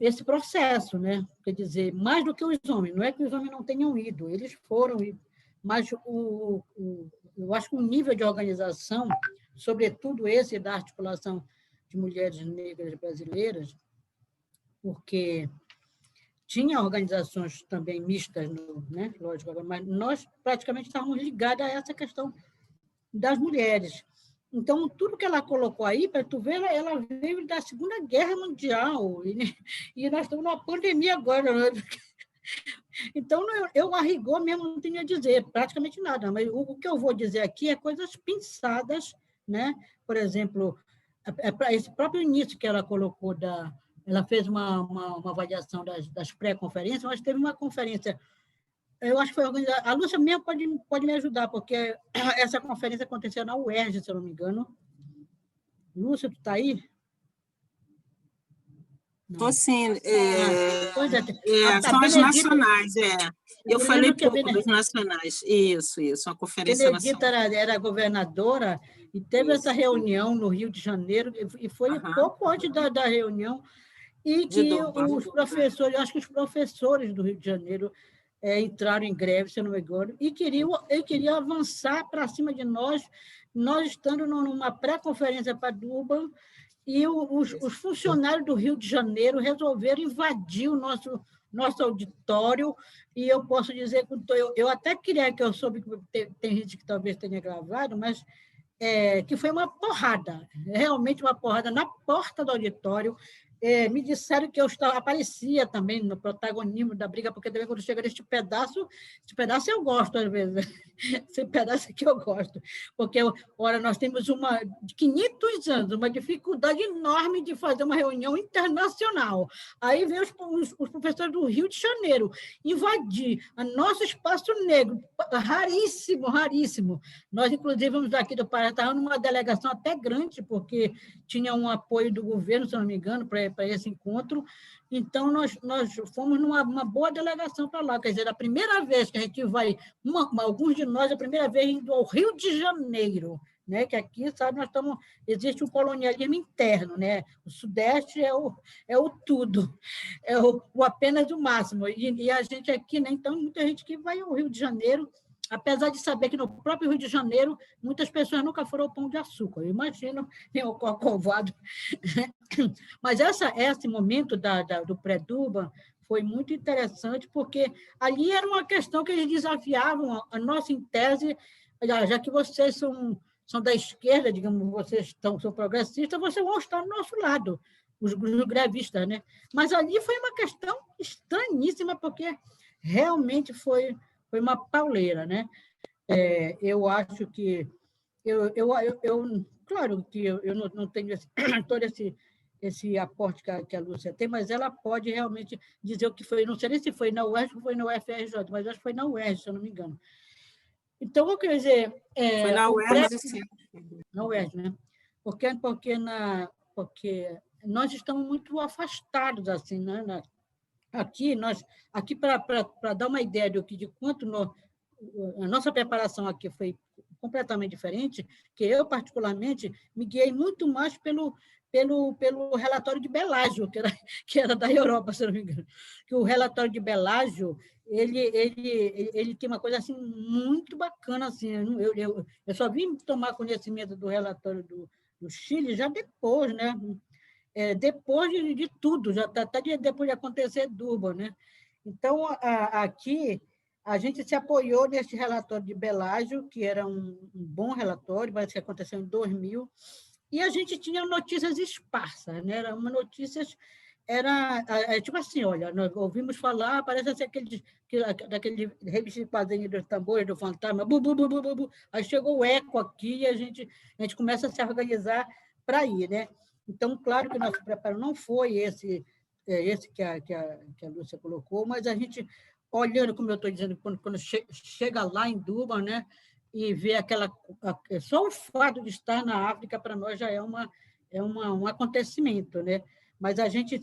esse processo, né? Quer dizer, mais do que os homens. Não é que os homens não tenham ido, eles foram, mas eu acho que o nível de organização, sobretudo esse da articulação de mulheres negras brasileiras, porque tinha organizações também mistas, né? Lógico, mas nós praticamente estávamos ligados a essa questão das mulheres. Então, tudo que ela colocou aí, para tu ver, ela veio da Segunda Guerra Mundial, e nós estamos numa pandemia agora. Né? Então, eu, a rigor mesmo, não tenho a dizer praticamente nada, mas o que eu vou dizer aqui é coisas pensadas, né? Por exemplo, para esse próprio início que ela colocou, ela fez uma avaliação das pré-conferências, mas teve uma conferência. Eu acho que foi organizada. A Lúcia mesmo pode me ajudar, porque essa conferência aconteceu na UERJ, se eu não me engano. Lúcia, tu está aí? Estou sim. São as nacionais, Eu falei pouco dos nacionais. Isso, uma conferência Benedita nacional. era governadora e teve essa reunião no Rio de Janeiro, e foi pouco antes da reunião, e que os professores, eu acho que os professores do Rio de Janeiro entraram em greve, se não me engano, e queriam avançar para cima de nós estando numa pré-conferência para Durban, e os funcionários do Rio de Janeiro resolveram invadir o nosso auditório, e eu posso dizer que eu até queria que eu soube que tem gente que talvez tenha gravado, mas que foi uma porrada, realmente uma porrada na porta do auditório. Me disseram que eu aparecia também no protagonismo da briga, porque também quando chega neste pedaço eu gosto, às vezes. Esse pedaço aqui eu gosto. Porque, ora, nós temos de 500 anos, uma dificuldade enorme de fazer uma reunião internacional. Aí vem os professores do Rio de Janeiro invadir o nosso espaço negro, raríssimo, raríssimo. Nós, inclusive, vamos daqui do Pará, estávamos numa delegação até grande, porque tinha um apoio do governo, se não me engano, para esse encontro. Então, nós fomos numa boa delegação para lá. Quer dizer, a primeira vez que a gente vai, alguns de nós, a primeira vez indo ao Rio de Janeiro, né? Que aqui, sabe, existe um colonialismo interno, né? O Sudeste é o tudo, é o apenas o máximo. E a gente aqui, né? Então, muita gente que vai ao Rio de Janeiro, apesar de saber que no próprio Rio de Janeiro muitas pessoas nunca foram ao Pão de Açúcar. Eu imagino, o Corcovado. Mas esse momento do pré-Durban foi muito interessante, porque ali era uma questão que eles desafiavam a nossa em tese, já que vocês são da esquerda, digamos, vocês são progressistas, vocês vão estar do nosso lado, os grevistas, né? Mas ali foi uma questão estranhíssima, porque realmente foi uma pauleira, né? Eu acho que claro que eu não tenho todo esse aporte que a Lúcia tem, mas ela pode realmente dizer o que foi. Não sei nem se foi na UERJ ou foi na UFRJ, mas acho que foi na UERJ, se eu não me engano. Então, eu quero dizer... foi na UERJ, sim. Na UERJ, né? Porque nós estamos muito afastados, assim, né? Aqui, para dar uma ideia de quanto a nossa preparação aqui foi completamente diferente, que eu, particularmente, me guiei muito mais pelo relatório de Belágio, que era da Europa, se não me engano. Que o relatório de Belágio, ele tem uma coisa assim, muito bacana. Assim, eu só vim tomar conhecimento do relatório do Chile já depois, né? Depois de tudo, já até depois de acontecer Durban, né? Então, aqui, a gente se apoiou nesse relatório de Belágio, que era um bom relatório, parece que aconteceu em 2000, e a gente tinha notícias esparsas, né? Era uma notícias, tipo assim, olha, nós ouvimos falar, parece assim daquele revista de quadrinhos dos tambores, do fantasma, bu, bu, bu, bu, bu, bu. Aí chegou o eco aqui e a gente começa a se organizar para ir, né? Então, claro que o nosso preparo não foi esse que a Lúcia colocou, mas a gente, olhando, como eu estou dizendo, quando chega lá em Durban, né, e vê só o fato de estar na África, para nós, já é um acontecimento, né? Mas a gente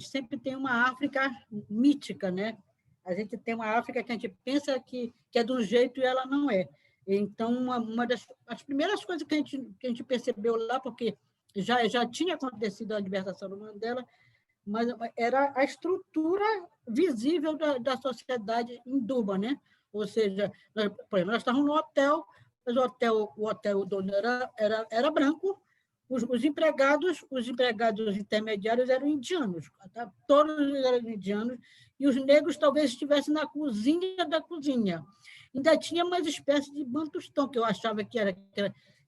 sempre tem uma África mítica, né? A gente tem uma África que a gente pensa que é de um jeito e ela não é. Então, uma das primeiras coisas que a gente percebeu lá, porque já tinha acontecido a libertação do Mandela, mas era a estrutura visível da sociedade em Durban, né? Ou seja, por exemplo, nós estávamos no hotel, mas o dono era branco, os empregados intermediários eram indianos, tá? Todos eram indianos, e os negros talvez estivessem na cozinha da cozinha. Ainda tinha umas espécies de Bantustão, que eu achava que era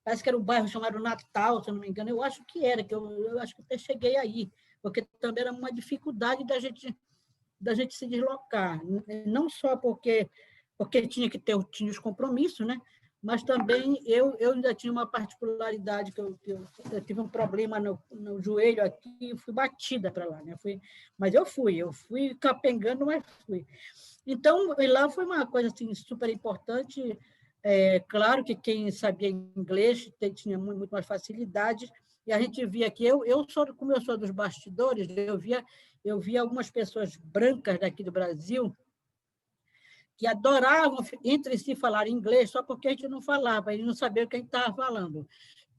parece que era um bairro chamado Natal, se eu não me engano, eu acho que era, que eu acho que até cheguei aí, porque também era uma dificuldade da gente se deslocar, não só porque tinha os compromissos, né? Mas também eu ainda tinha uma particularidade, que eu tive um problema no joelho aqui e fui batida para lá, né? Mas eu fui capengando, mas fui. Então, lá foi uma coisa assim, super importante. Claro que quem sabia inglês tinha muito mais facilidade, e a gente via que como eu sou dos bastidores, eu via algumas pessoas brancas daqui do Brasil que adoravam entre si falar inglês só porque a gente não falava, eles não sabiam quem estava falando.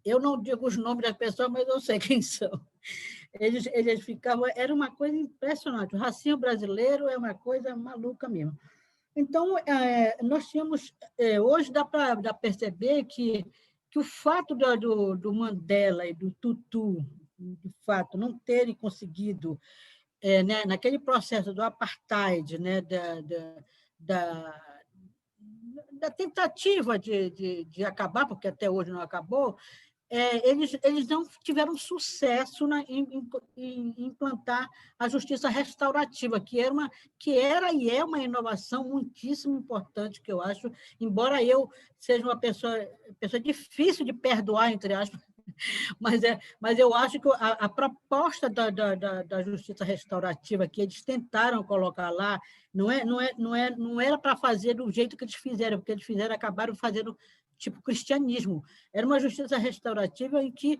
Eu não digo os nomes das pessoas, mas eu sei quem são. Eles ficavam... Era uma coisa impressionante. O racismo brasileiro é uma coisa maluca mesmo. Então, nós tínhamos... Hoje dá para perceber que o fato do Mandela e do Tutu, de fato, não terem conseguido, né, naquele processo do apartheid, né, da tentativa de acabar, porque até hoje não acabou, eles não tiveram sucesso em implantar a justiça restaurativa, que era e é uma inovação muitíssimo importante, que eu acho, embora eu seja uma pessoa difícil de perdoar, entre aspas, mas eu acho que a proposta da justiça restaurativa que eles tentaram colocar lá não era para fazer do jeito que eles fizeram, porque eles acabaram fazendo tipo cristianismo. Era uma justiça restaurativa em que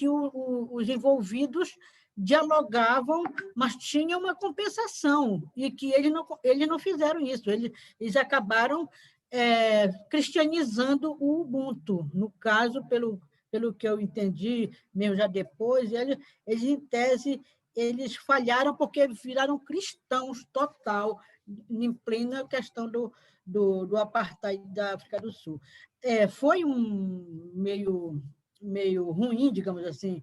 os envolvidos dialogavam, mas tinha uma compensação, e que eles não fizeram isso. Eles acabaram cristianizando o Ubuntu, no caso, pelo que eu entendi, mesmo já depois, eles, em tese, eles falharam porque viraram cristãos total, em plena questão do apartheid da África do Sul. Foi meio ruim, digamos assim.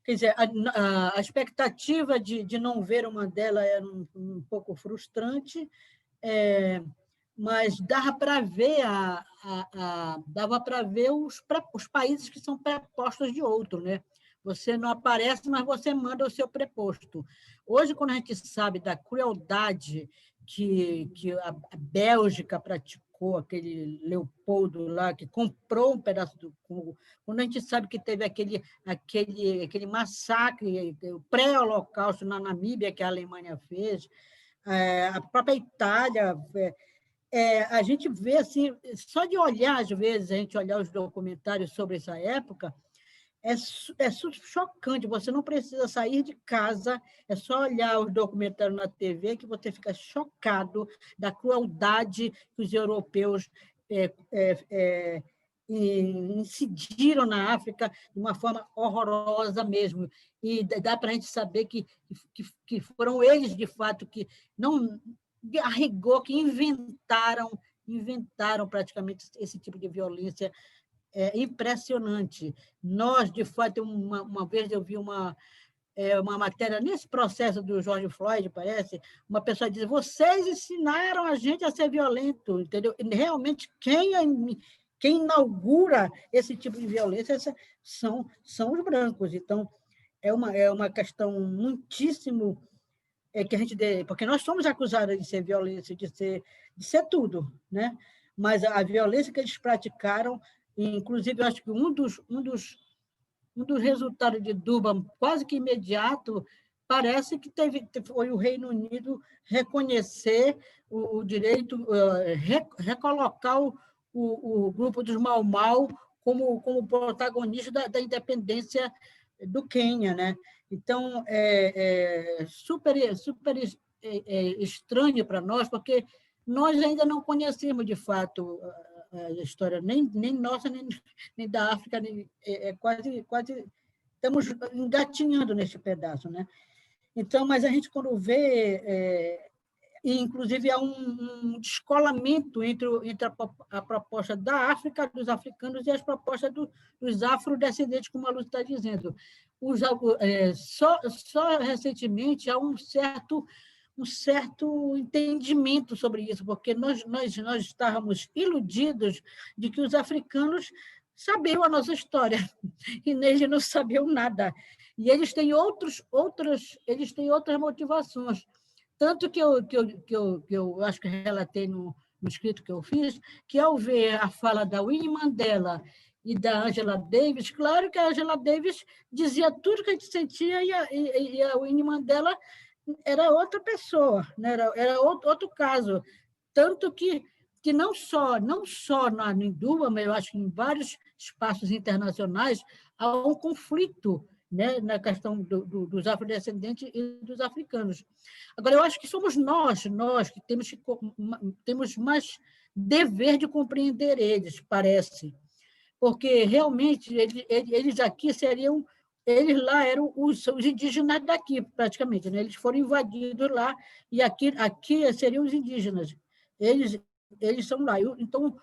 Quer dizer, a expectativa de não ver o Mandela era um pouco frustrante, mas dava para ver os países que são prepostos de outro, né? Você não aparece, mas você manda o seu preposto. Hoje, quando a gente sabe da crueldade que a Bélgica praticou, aquele Leopoldo lá, que comprou um pedaço do Congo, quando a gente sabe que teve aquele massacre, o pré-holocausto na Namíbia, que a Alemanha fez, a própria Itália... a gente vê, assim, só de olhar, às vezes, a gente olhar os documentários sobre essa época, é chocante, você não precisa sair de casa, é só olhar os documentários na TV que você fica chocado da crueldade que os europeus incidiram na África de uma forma horrorosa mesmo. E dá para a gente saber que foram eles, de fato, que não... a rigor, que inventaram praticamente esse tipo de violência impressionante. Nós, de fato, uma vez eu vi uma matéria nesse processo do George Floyd, parece, uma pessoa diz: vocês ensinaram a gente a ser violento, entendeu? E realmente, quem inaugura esse tipo de violência são os brancos. Então, é uma questão muitíssimo... que a gente porque nós somos acusados de ser violência, de ser tudo, né? Mas a violência que eles praticaram, inclusive, eu acho que um dos resultados de Durban, quase que imediato, parece que foi o Reino Unido reconhecer o direito, recolocar o grupo dos Mau como protagonista da independência do Quênia, né? Então, super estranho para nós, porque nós ainda não conhecemos, de fato, a história, nem nossa, nem da África, quase estamos engatinhando nesse pedaço, né? Então, mas a gente, quando vê, e, inclusive, há um descolamento entre a proposta da África, dos africanos, e as propostas dos afrodescendentes, como a Lúcia está dizendo. Só recentemente há um certo entendimento sobre isso, porque nós estávamos iludidos de que os africanos sabiam a nossa história, e eles não sabiam nada. E eles têm outras motivações. Tanto que eu acho que relatei no escrito que eu fiz, que ao ver a fala da Winnie Mandela e da Angela Davis, claro que a Angela Davis dizia tudo que a gente sentia e a Winnie Mandela era outra pessoa, né? Era outro caso. Tanto que não só na Induba, mas eu acho que em vários espaços internacionais há um conflito, né, na questão dos afrodescendentes e dos africanos. Agora, eu acho que somos nós que temos mais dever de compreender eles, parece, porque realmente eles aqui seriam, eles lá eram os indígenas daqui, praticamente, né? Eles foram invadidos lá, e aqui seriam os indígenas. Eles são lá. Então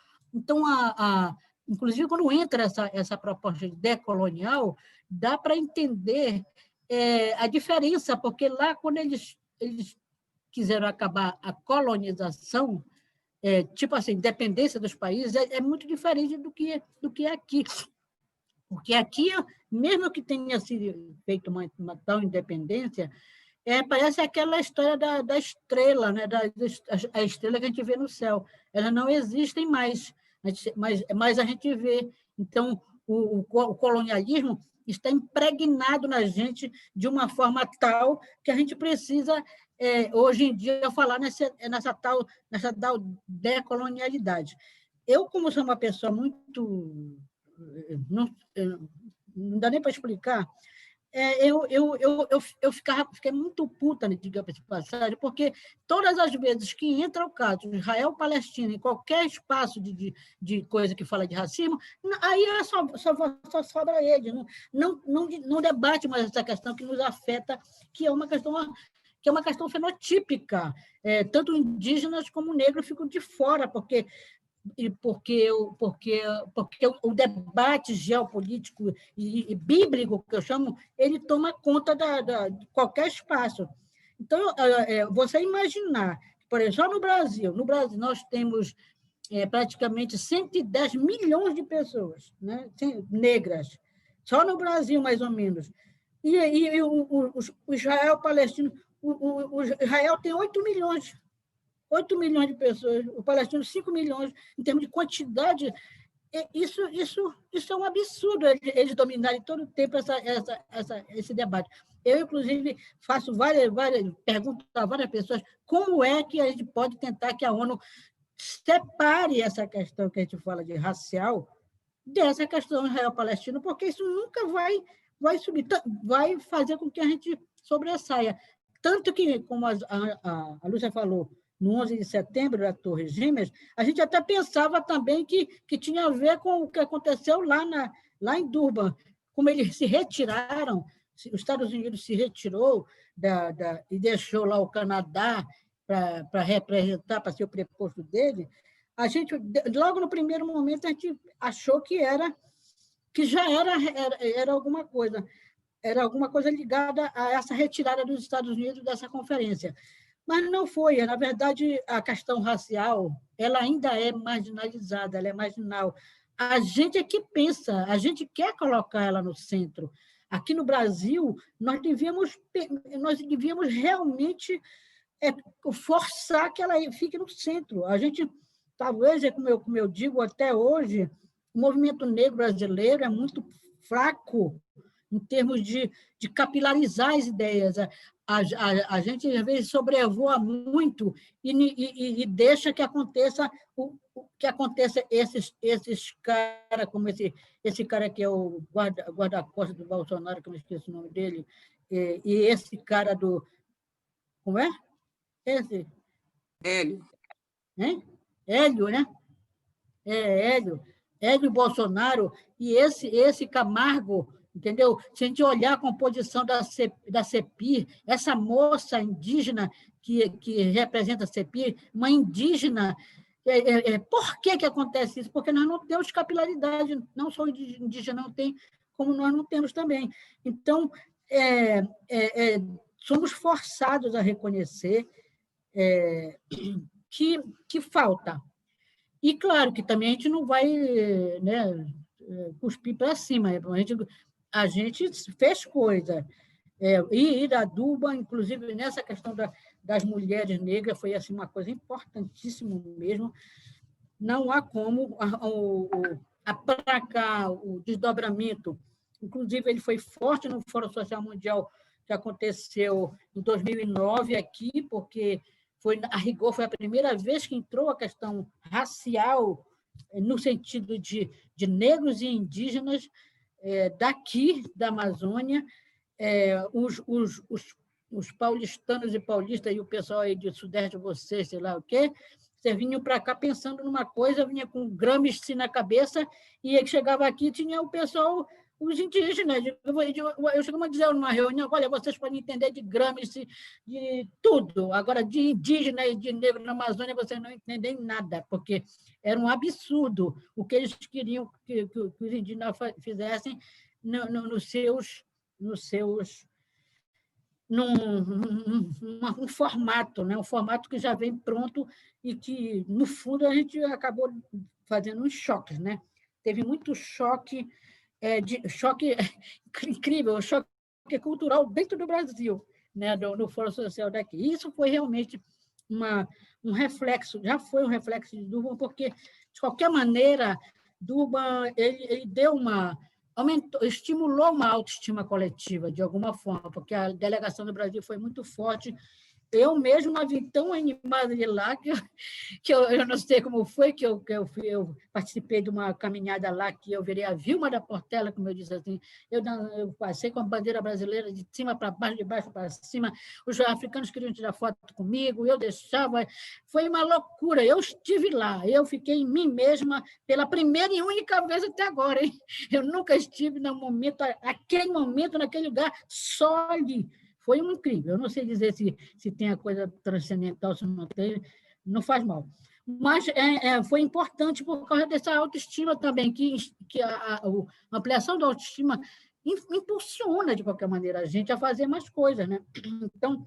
inclusive, quando entra essa proposta de decolonial, dá para entender a diferença, porque lá, quando eles quiseram acabar a colonização, tipo assim, dependência dos países, é muito diferente do que é aqui. Porque aqui, mesmo que tenha sido feita uma tal independência, parece aquela história da estrela, né? A estrela que a gente vê no céu. Elas não existem mais, mas a gente vê. Então, o colonialismo está impregnado na gente de uma forma tal que a gente precisa, hoje em dia, falar nessa tal decolonialidade. Eu, como sou uma pessoa muito... Não dá nem para explicar. Eu fiquei muito puta, diga-se de passagem, porque todas as vezes que entra o caso de Israel-Palestina, em qualquer espaço de coisa que fala de racismo, aí só sobra ele. Não debate mais essa questão que nos afeta, que é uma questão fenotípica. Tanto indígenas como negros ficam de fora, porque o debate geopolítico e bíblico, que eu chamo, ele toma conta de qualquer espaço. Então, você imaginar, por exemplo, só no Brasil nós temos praticamente 110 milhões de pessoas, né, negras, só no Brasil, mais ou menos. E o Israel palestino, o Israel tem 8 milhões de pessoas, o palestino 5 milhões, em termos de quantidade. Isso é um absurdo, eles dominarem todo o tempo esse debate. Eu, inclusive, faço várias perguntas a várias pessoas, como é que a gente pode tentar que a ONU separe essa questão que a gente fala de racial dessa questão israel-palestina, porque isso nunca vai subir, vai fazer com que a gente sobressaia. Tanto que, como a Lúcia falou, no 11 de setembro, da Torres Gêmeas, a gente até pensava também que tinha a ver com o que aconteceu lá em Durban, como eles se retiraram, os Estados Unidos se retirou e deixou lá o Canadá para representar, para ser o preposto dele. A gente, logo no primeiro momento, a gente achou que já era alguma coisa ligada a essa retirada dos Estados Unidos dessa conferência. Mas não foi. Na verdade, a questão racial ela ainda é marginalizada, ela é marginal. A gente é que pensa, a gente quer colocar ela no centro. Aqui no Brasil, nós devíamos realmente forçar que ela fique no centro. A gente, talvez, como eu digo até hoje, o movimento negro brasileiro é muito fraco em termos de capilarizar as ideias. A gente, às vezes, sobrevoa muito e deixa que aconteça esses caras, como esse cara que é o guarda-costas do Bolsonaro, que eu não esqueço o nome dele, e esse cara do... Como é? Esse? Hélio. Hélio, né? Hélio Bolsonaro, e esse Camargo, entendeu? Se a gente olhar a composição da CEPIR, essa moça indígena que representa a CEPIR, uma indígena, por que acontece isso? Porque nós não temos capilaridade, não só indígena não tem, como nós não temos também. Então, somos forçados a reconhecer que falta. E, claro, que também a gente não vai, né, cuspir para cima. A gente fez coisa. E da Durban, inclusive, nessa questão das mulheres negras, foi assim, uma coisa importantíssima mesmo. Não há como aplacar o desdobramento. Inclusive, ele foi forte no Fórum Social Mundial que aconteceu em 2009 aqui, porque a rigor foi a primeira vez que entrou a questão racial no sentido de negros e indígenas daqui da Amazônia. Os paulistanos e paulistas e o pessoal aí do Sudeste, vocês, sei lá o quê, vocês vinham para cá pensando numa coisa, vinha com Gramsci na cabeça, e aí chegava aqui tinha o pessoal, os indígenas. Eu chegava a dizer numa reunião, olha, vocês podem entender de Gramsci, de tudo, agora de indígena e de negro na Amazônia vocês não entendem nada, porque era um absurdo o que eles queriam que os indígenas fizessem nos seus num formato, né? Um formato que já vem pronto e que, no fundo, a gente acabou fazendo uns choques, né? Teve muito choque, choque incrível, choque cultural dentro do Brasil, né? No Fórum Social daqui. Isso foi realmente um reflexo, já foi um reflexo de Durban, porque, de qualquer maneira, Durban ele deu estimulou uma autoestima coletiva, de alguma forma, porque a delegação do Brasil foi muito forte. Eu mesma vi tão animada de lá que eu não sei como foi que eu participei de uma caminhada lá que eu virei a Vilma da Portela, como eu disse assim, eu passei com a bandeira brasileira de cima para baixo, de baixo para cima, os africanos queriam tirar foto comigo, eu deixava, foi uma loucura, eu estive lá, eu fiquei em mim mesma pela primeira e única vez até agora, hein? Eu nunca estive naquele momento, naquele lugar, só ali. Foi um incrível. Eu não sei dizer se tem a coisa transcendental, se não tem, não faz mal. Mas foi importante por causa dessa autoestima também, que a ampliação da autoestima impulsiona, de qualquer maneira, a gente a fazer mais coisas, né? Então,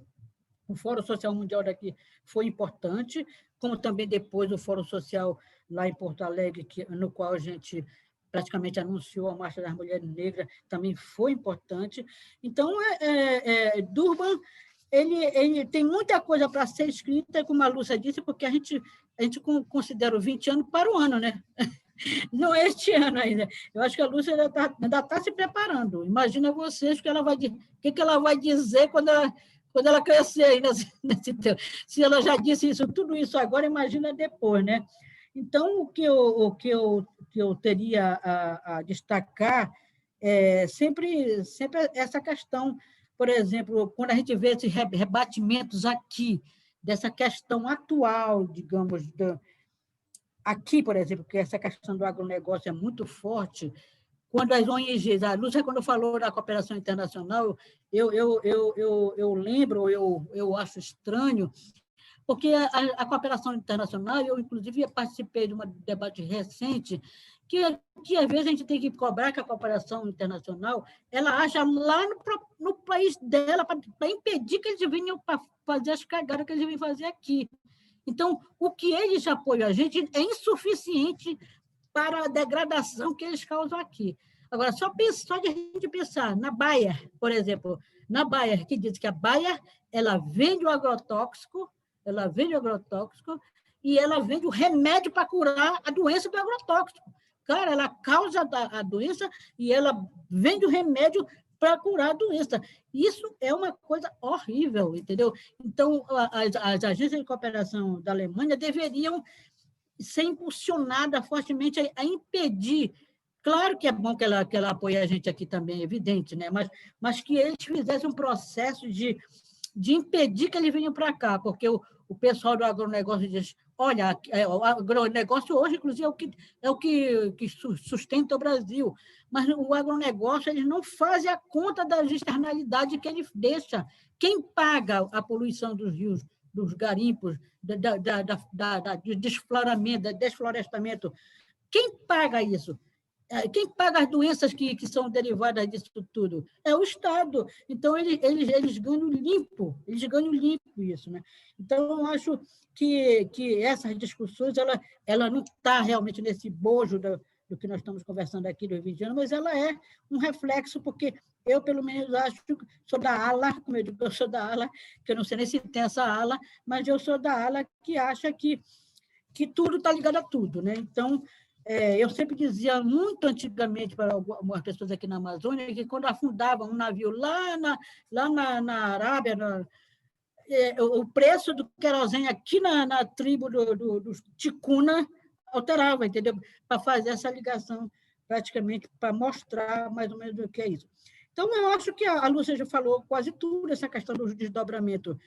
o Fórum Social Mundial daqui foi importante, como também depois o Fórum Social lá em Porto Alegre, no qual a gente praticamente anunciou a Marcha das Mulheres Negras, também foi importante. Então, Durban, ele tem muita coisa para ser escrita, como a Lúcia disse, porque a gente considera os 20 anos para o ano, né? Não é este ano ainda. Eu acho que a Lúcia ainda está se preparando. Imagina vocês o que ela vai dizer quando ela crescer aí nesse tempo. Se ela já disse tudo isso agora, imagina depois, né? Então, o que eu teria a destacar é sempre essa questão, por exemplo, quando a gente vê esses rebatimentos aqui, dessa questão atual, digamos, aqui, por exemplo, que essa questão do agronegócio é muito forte, quando as ONGs, a Lúcia, quando falou da cooperação internacional, eu lembro, eu acho estranho, porque a cooperação internacional, eu, inclusive, participei de um debate recente, que às vezes a gente tem que cobrar que a cooperação internacional ela acha lá no país dela para impedir que eles venham para fazer as cagadas que eles vêm fazer aqui. Então, o que eles apoiam a gente é insuficiente para a degradação que eles causam aqui. Agora, só de a gente pensar na Bayer, por exemplo, na Bayer, que diz que a Bayer ela vende o agrotóxico, e ela vende o remédio para curar a doença do agrotóxico. Cara, ela causa a doença e ela vende o remédio para curar a doença. Isso é uma coisa horrível, entendeu? Então, as agências de cooperação da Alemanha deveriam ser impulsionadas fortemente a impedir. Claro que é bom que ela apoie a gente aqui também, é evidente, né? Mas que eles fizessem um processo de de impedir que eles venham para cá, porque o pessoal do agronegócio diz, olha, o agronegócio hoje, inclusive, é o que sustenta o Brasil, mas o agronegócio eles não fazem a conta das externalidades que ele deixa. Quem paga a poluição dos rios, dos garimpos, do desfloramento, do desflorestamento, quem paga isso? Quem paga as doenças que são derivadas disso tudo? É o Estado. Então, eles ganham limpo isso. Né? Então, eu acho que essas discussões ela não está realmente nesse bojo do que nós estamos conversando aqui do 20 anos, mas ela é um reflexo, porque eu, pelo menos, acho que sou da ala, como eu digo, eu sou da ala, que eu não sei nem se tem essa ala, mas eu sou da ala que acha que tudo está ligado a tudo. Né? Então, eu sempre dizia, muito antigamente, para algumas pessoas aqui na Amazônia, que quando afundava um navio lá na Arábia, o preço do querosene aqui na tribo do Ticuna alterava, entendeu? Para fazer essa ligação, praticamente, para mostrar mais ou menos o que é isso. Então, eu acho que a Lúcia já falou quase tudo, essa questão do desdobramento,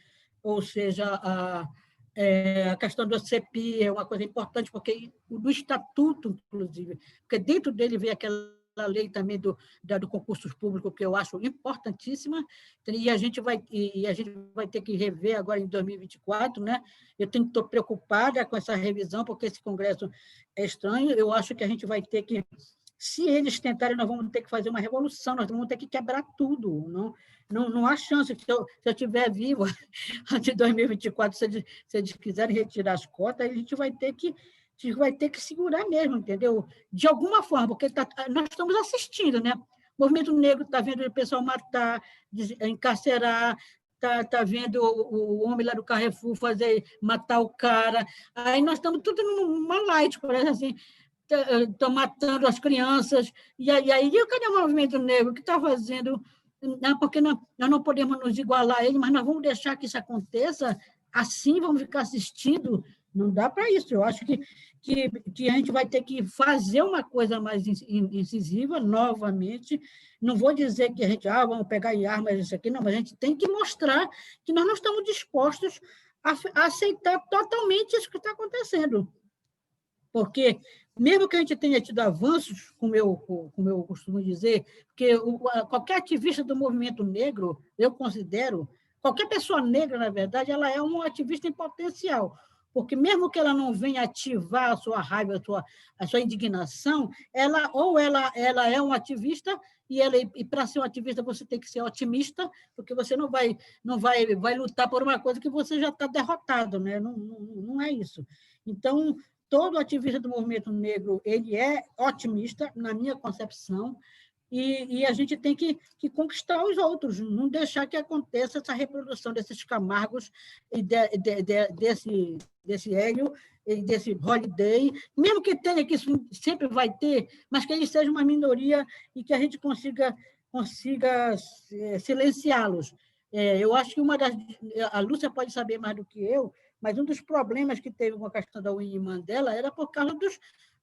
ou seja, a questão do CEPI é uma coisa importante, porque do estatuto, inclusive, porque dentro dele vem aquela lei também do concursos públicos, que eu acho importantíssima, e a gente vai ter que rever agora em 2024, né? Eu estou preocupada com essa revisão, porque esse Congresso é estranho, eu acho que a gente vai ter que, se eles tentarem, nós vamos ter que fazer uma revolução, nós vamos ter que quebrar tudo, não há chance, se eu estiver vivo antes de 2024, se eles quiserem retirar as cotas, a gente vai ter que segurar mesmo, entendeu? De alguma forma, porque nós estamos assistindo, né? O movimento negro está vendo o pessoal matar, encarcerar, está vendo o homem lá do Carrefour matar o cara, aí nós estamos tudo numa light, parece assim, estão matando as crianças, e aí cadê o movimento negro? O que está fazendo? Não, porque nós não podemos nos igualar a ele, mas nós vamos deixar que isso aconteça assim, vamos ficar assistindo? Não dá para isso. Eu acho que a gente vai ter que fazer uma coisa mais incisiva, novamente. Não vou dizer que a gente, vamos pegar em armas isso aqui, não, mas a gente tem que mostrar que nós não estamos dispostos a aceitar totalmente isso que está acontecendo. Porque, mesmo que a gente tenha tido avanços, como eu costumo dizer, porque qualquer ativista do movimento negro, eu considero, qualquer pessoa negra, na verdade, ela é um ativista em potencial, porque mesmo que ela não venha ativar a sua raiva, a sua indignação, ela é um ativista, e para ser um ativista você tem que ser otimista, porque você não vai lutar por uma coisa que você já está derrotado, né? Não é isso. Então, todo ativista do movimento negro ele é otimista, na minha concepção, e a gente tem que conquistar os outros, não deixar que aconteça essa reprodução desses Camargos, e desse Hélio, e desse Holiday, mesmo que tenha, que isso sempre vai ter, mas que eles sejam uma minoria e que a gente consiga silenciá-los. Eu acho que a Lúcia pode saber mais do que eu, mas um dos problemas que teve com a questão da Winnie Mandela era por causa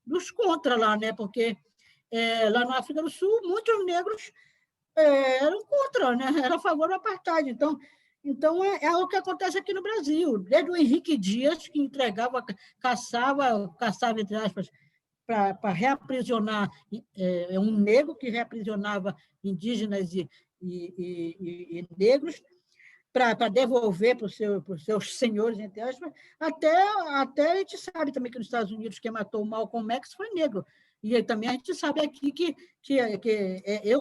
dos contra lá, né? Porque lá na África do Sul, muitos negros eram contra, né? Eram a favor do apartheid. Então é o que acontece aqui no Brasil. Desde o Henrique Dias, que caçava, entre aspas, para reaprisionar um negro que reaprisionava indígenas e negros, para devolver para os seus senhores, entre aspas, até a gente sabe também que nos Estados Unidos quem matou o Malcolm X foi negro. E também a gente sabe aqui que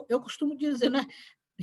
eu costumo dizer, né?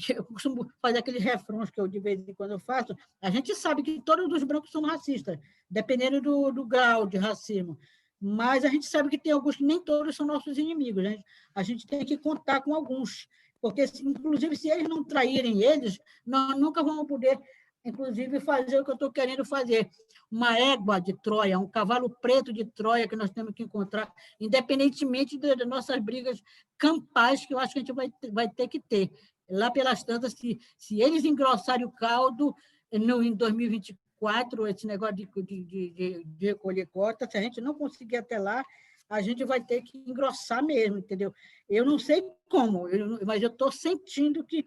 Eu costumo fazer aqueles refrões que eu de vez em quando eu faço. A gente sabe que todos os brancos são racistas, dependendo do grau de racismo. Mas a gente sabe que tem alguns que nem todos são nossos inimigos. Né? A gente tem que contar com alguns. Porque, inclusive, se eles não traírem eles, nós nunca vamos poder, inclusive, fazer o que eu estou querendo fazer. Uma égua de Troia, um cavalo preto de Troia que nós temos que encontrar, independentemente das nossas brigas campais, que eu acho que a gente vai ter que ter. Lá pelas tantas, se eles engrossarem o caldo em 2024, esse negócio de recolher cota, se a gente não conseguir até lá, a gente vai ter que engrossar mesmo, entendeu? Eu não sei como, mas eu estou sentindo que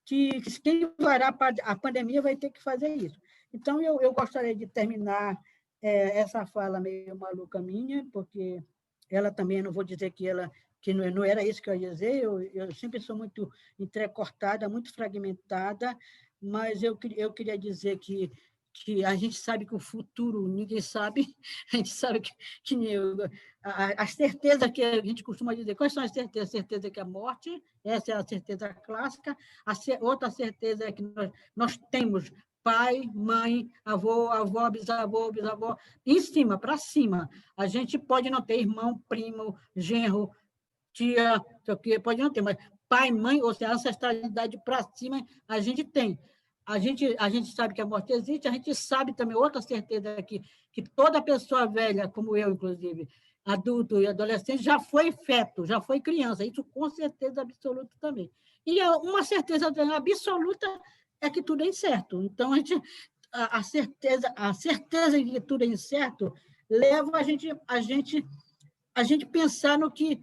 que quem vará a pandemia vai ter que fazer isso. Então, eu gostaria de terminar essa fala meio maluca minha, porque ela também, não vou dizer que não era isso que eu ia dizer, eu sempre sou muito entrecortada, muito fragmentada, mas eu queria dizer que a gente sabe que o futuro ninguém sabe, a gente sabe que as certezas que a gente costuma dizer, quais são as certezas? A certeza que a morte, essa é a certeza clássica, outra certeza é que nós temos pai, mãe, avó, bisavó, em cima, para cima. A gente pode não ter irmão, primo, genro, tia, sei o quê, pode não ter, mas pai, mãe, ou seja, a ancestralidade para cima, a gente tem. A gente sabe que a morte existe, a gente sabe também, outra certeza aqui, que toda pessoa velha, como eu, inclusive, adulto e adolescente, já foi feto, já foi criança, isso com certeza absoluta também. E uma certeza absoluta é que tudo é incerto. Então, a certeza de que tudo é incerto leva a gente pensar no que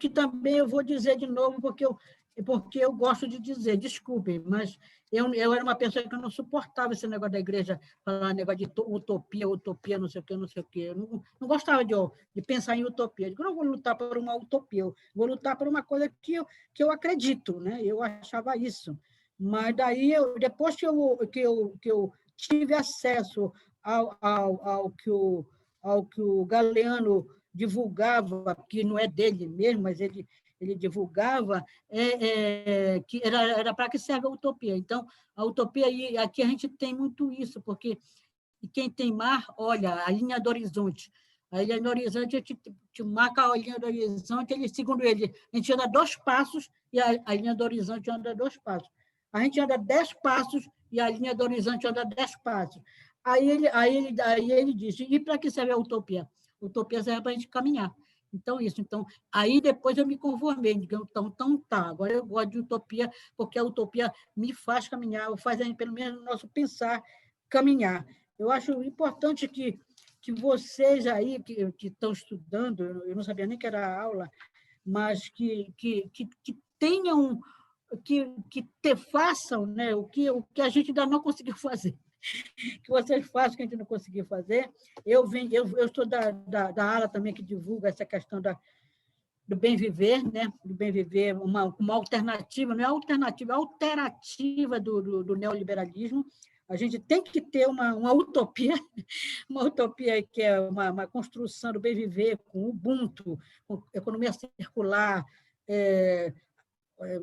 também eu vou dizer de novo, porque eu gosto de dizer, desculpem, mas eu era uma pessoa que eu não suportava esse negócio da igreja, falar negócio de utopia, não sei o quê, não sei o quê. Eu não gostava de pensar em utopia. Eu não vou lutar por uma utopia, eu vou lutar por uma coisa que eu acredito, né? Eu achava isso. Mas daí, depois que eu tive acesso ao que o Galeano divulgava, que não é dele mesmo, mas ele divulgava, que era para que serve a utopia. Então, a utopia, e aqui a gente tem muito isso, porque quem tem mar, olha, a linha do horizonte. A linha do horizonte, te marca a linha do horizonte, segundo ele, a gente anda 2 passos e a linha do horizonte anda 2 passos. A gente anda 10 passos e a linha do horizonte anda 10 passos. Aí ele disse, e para que serve a utopia? Utopia serve para a gente caminhar. Então, isso. Então, aí depois eu me conformei. Então, tá, agora eu gosto de utopia, porque a utopia me faz caminhar, faz, pelo menos, o nosso pensar caminhar. Eu acho importante que vocês aí, que estão estudando, eu não sabia nem que era aula, mas que tenham, façam, né, o que a gente ainda não conseguiu fazer. Que vocês façam, que a gente não conseguiu fazer. Eu sou da ala também que divulga essa questão do bem viver, né? Do bem viver, uma alternativa, não é alternativa, é alterativa do neoliberalismo. A gente tem que ter uma utopia, uma utopia que é uma construção do bem viver com Ubuntu, com economia circular,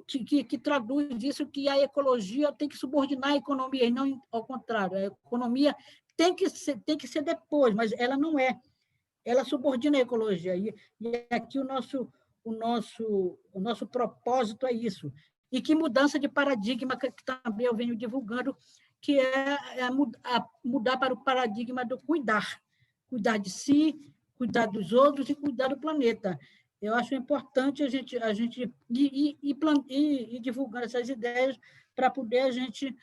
que traduz isso, que a ecologia tem que subordinar a economia, e não ao contrário. A economia tem que ser depois, mas ela não é. Ela subordina a ecologia. E aqui o nosso propósito é isso. E que mudança de paradigma que também eu venho divulgando, que é mudar para o paradigma do cuidar. Cuidar de si, cuidar dos outros e cuidar do planeta. Eu acho importante a gente ir divulgando essas ideias para poder a gente,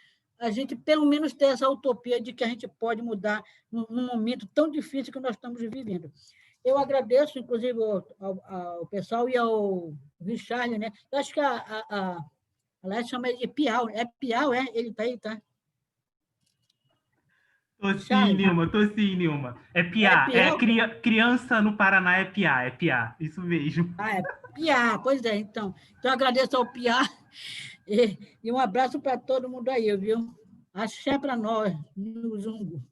pelo menos, ter essa utopia de que a gente pode mudar num momento tão difícil que nós estamos vivendo. Eu agradeço, inclusive, ao pessoal e ao Richard, né? Eu acho que a Léa chama ele de Piau. É Piau, é? Ele está aí, tá? Tô sim, Nilma. É piá. Criança no Paraná é piá, isso mesmo. É piá, pois é. Então eu agradeço ao piá e um abraço para todo mundo aí, viu? Axé para nós, no Zungo.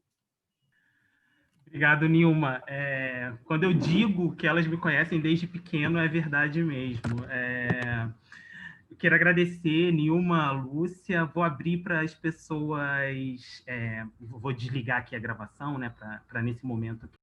Obrigado, Nilma. Quando eu digo que elas me conhecem desde pequeno, é verdade mesmo. Eu quero agradecer, Nilma, Lúcia. Vou abrir para as pessoas. Vou desligar aqui a gravação, né, para nesse momento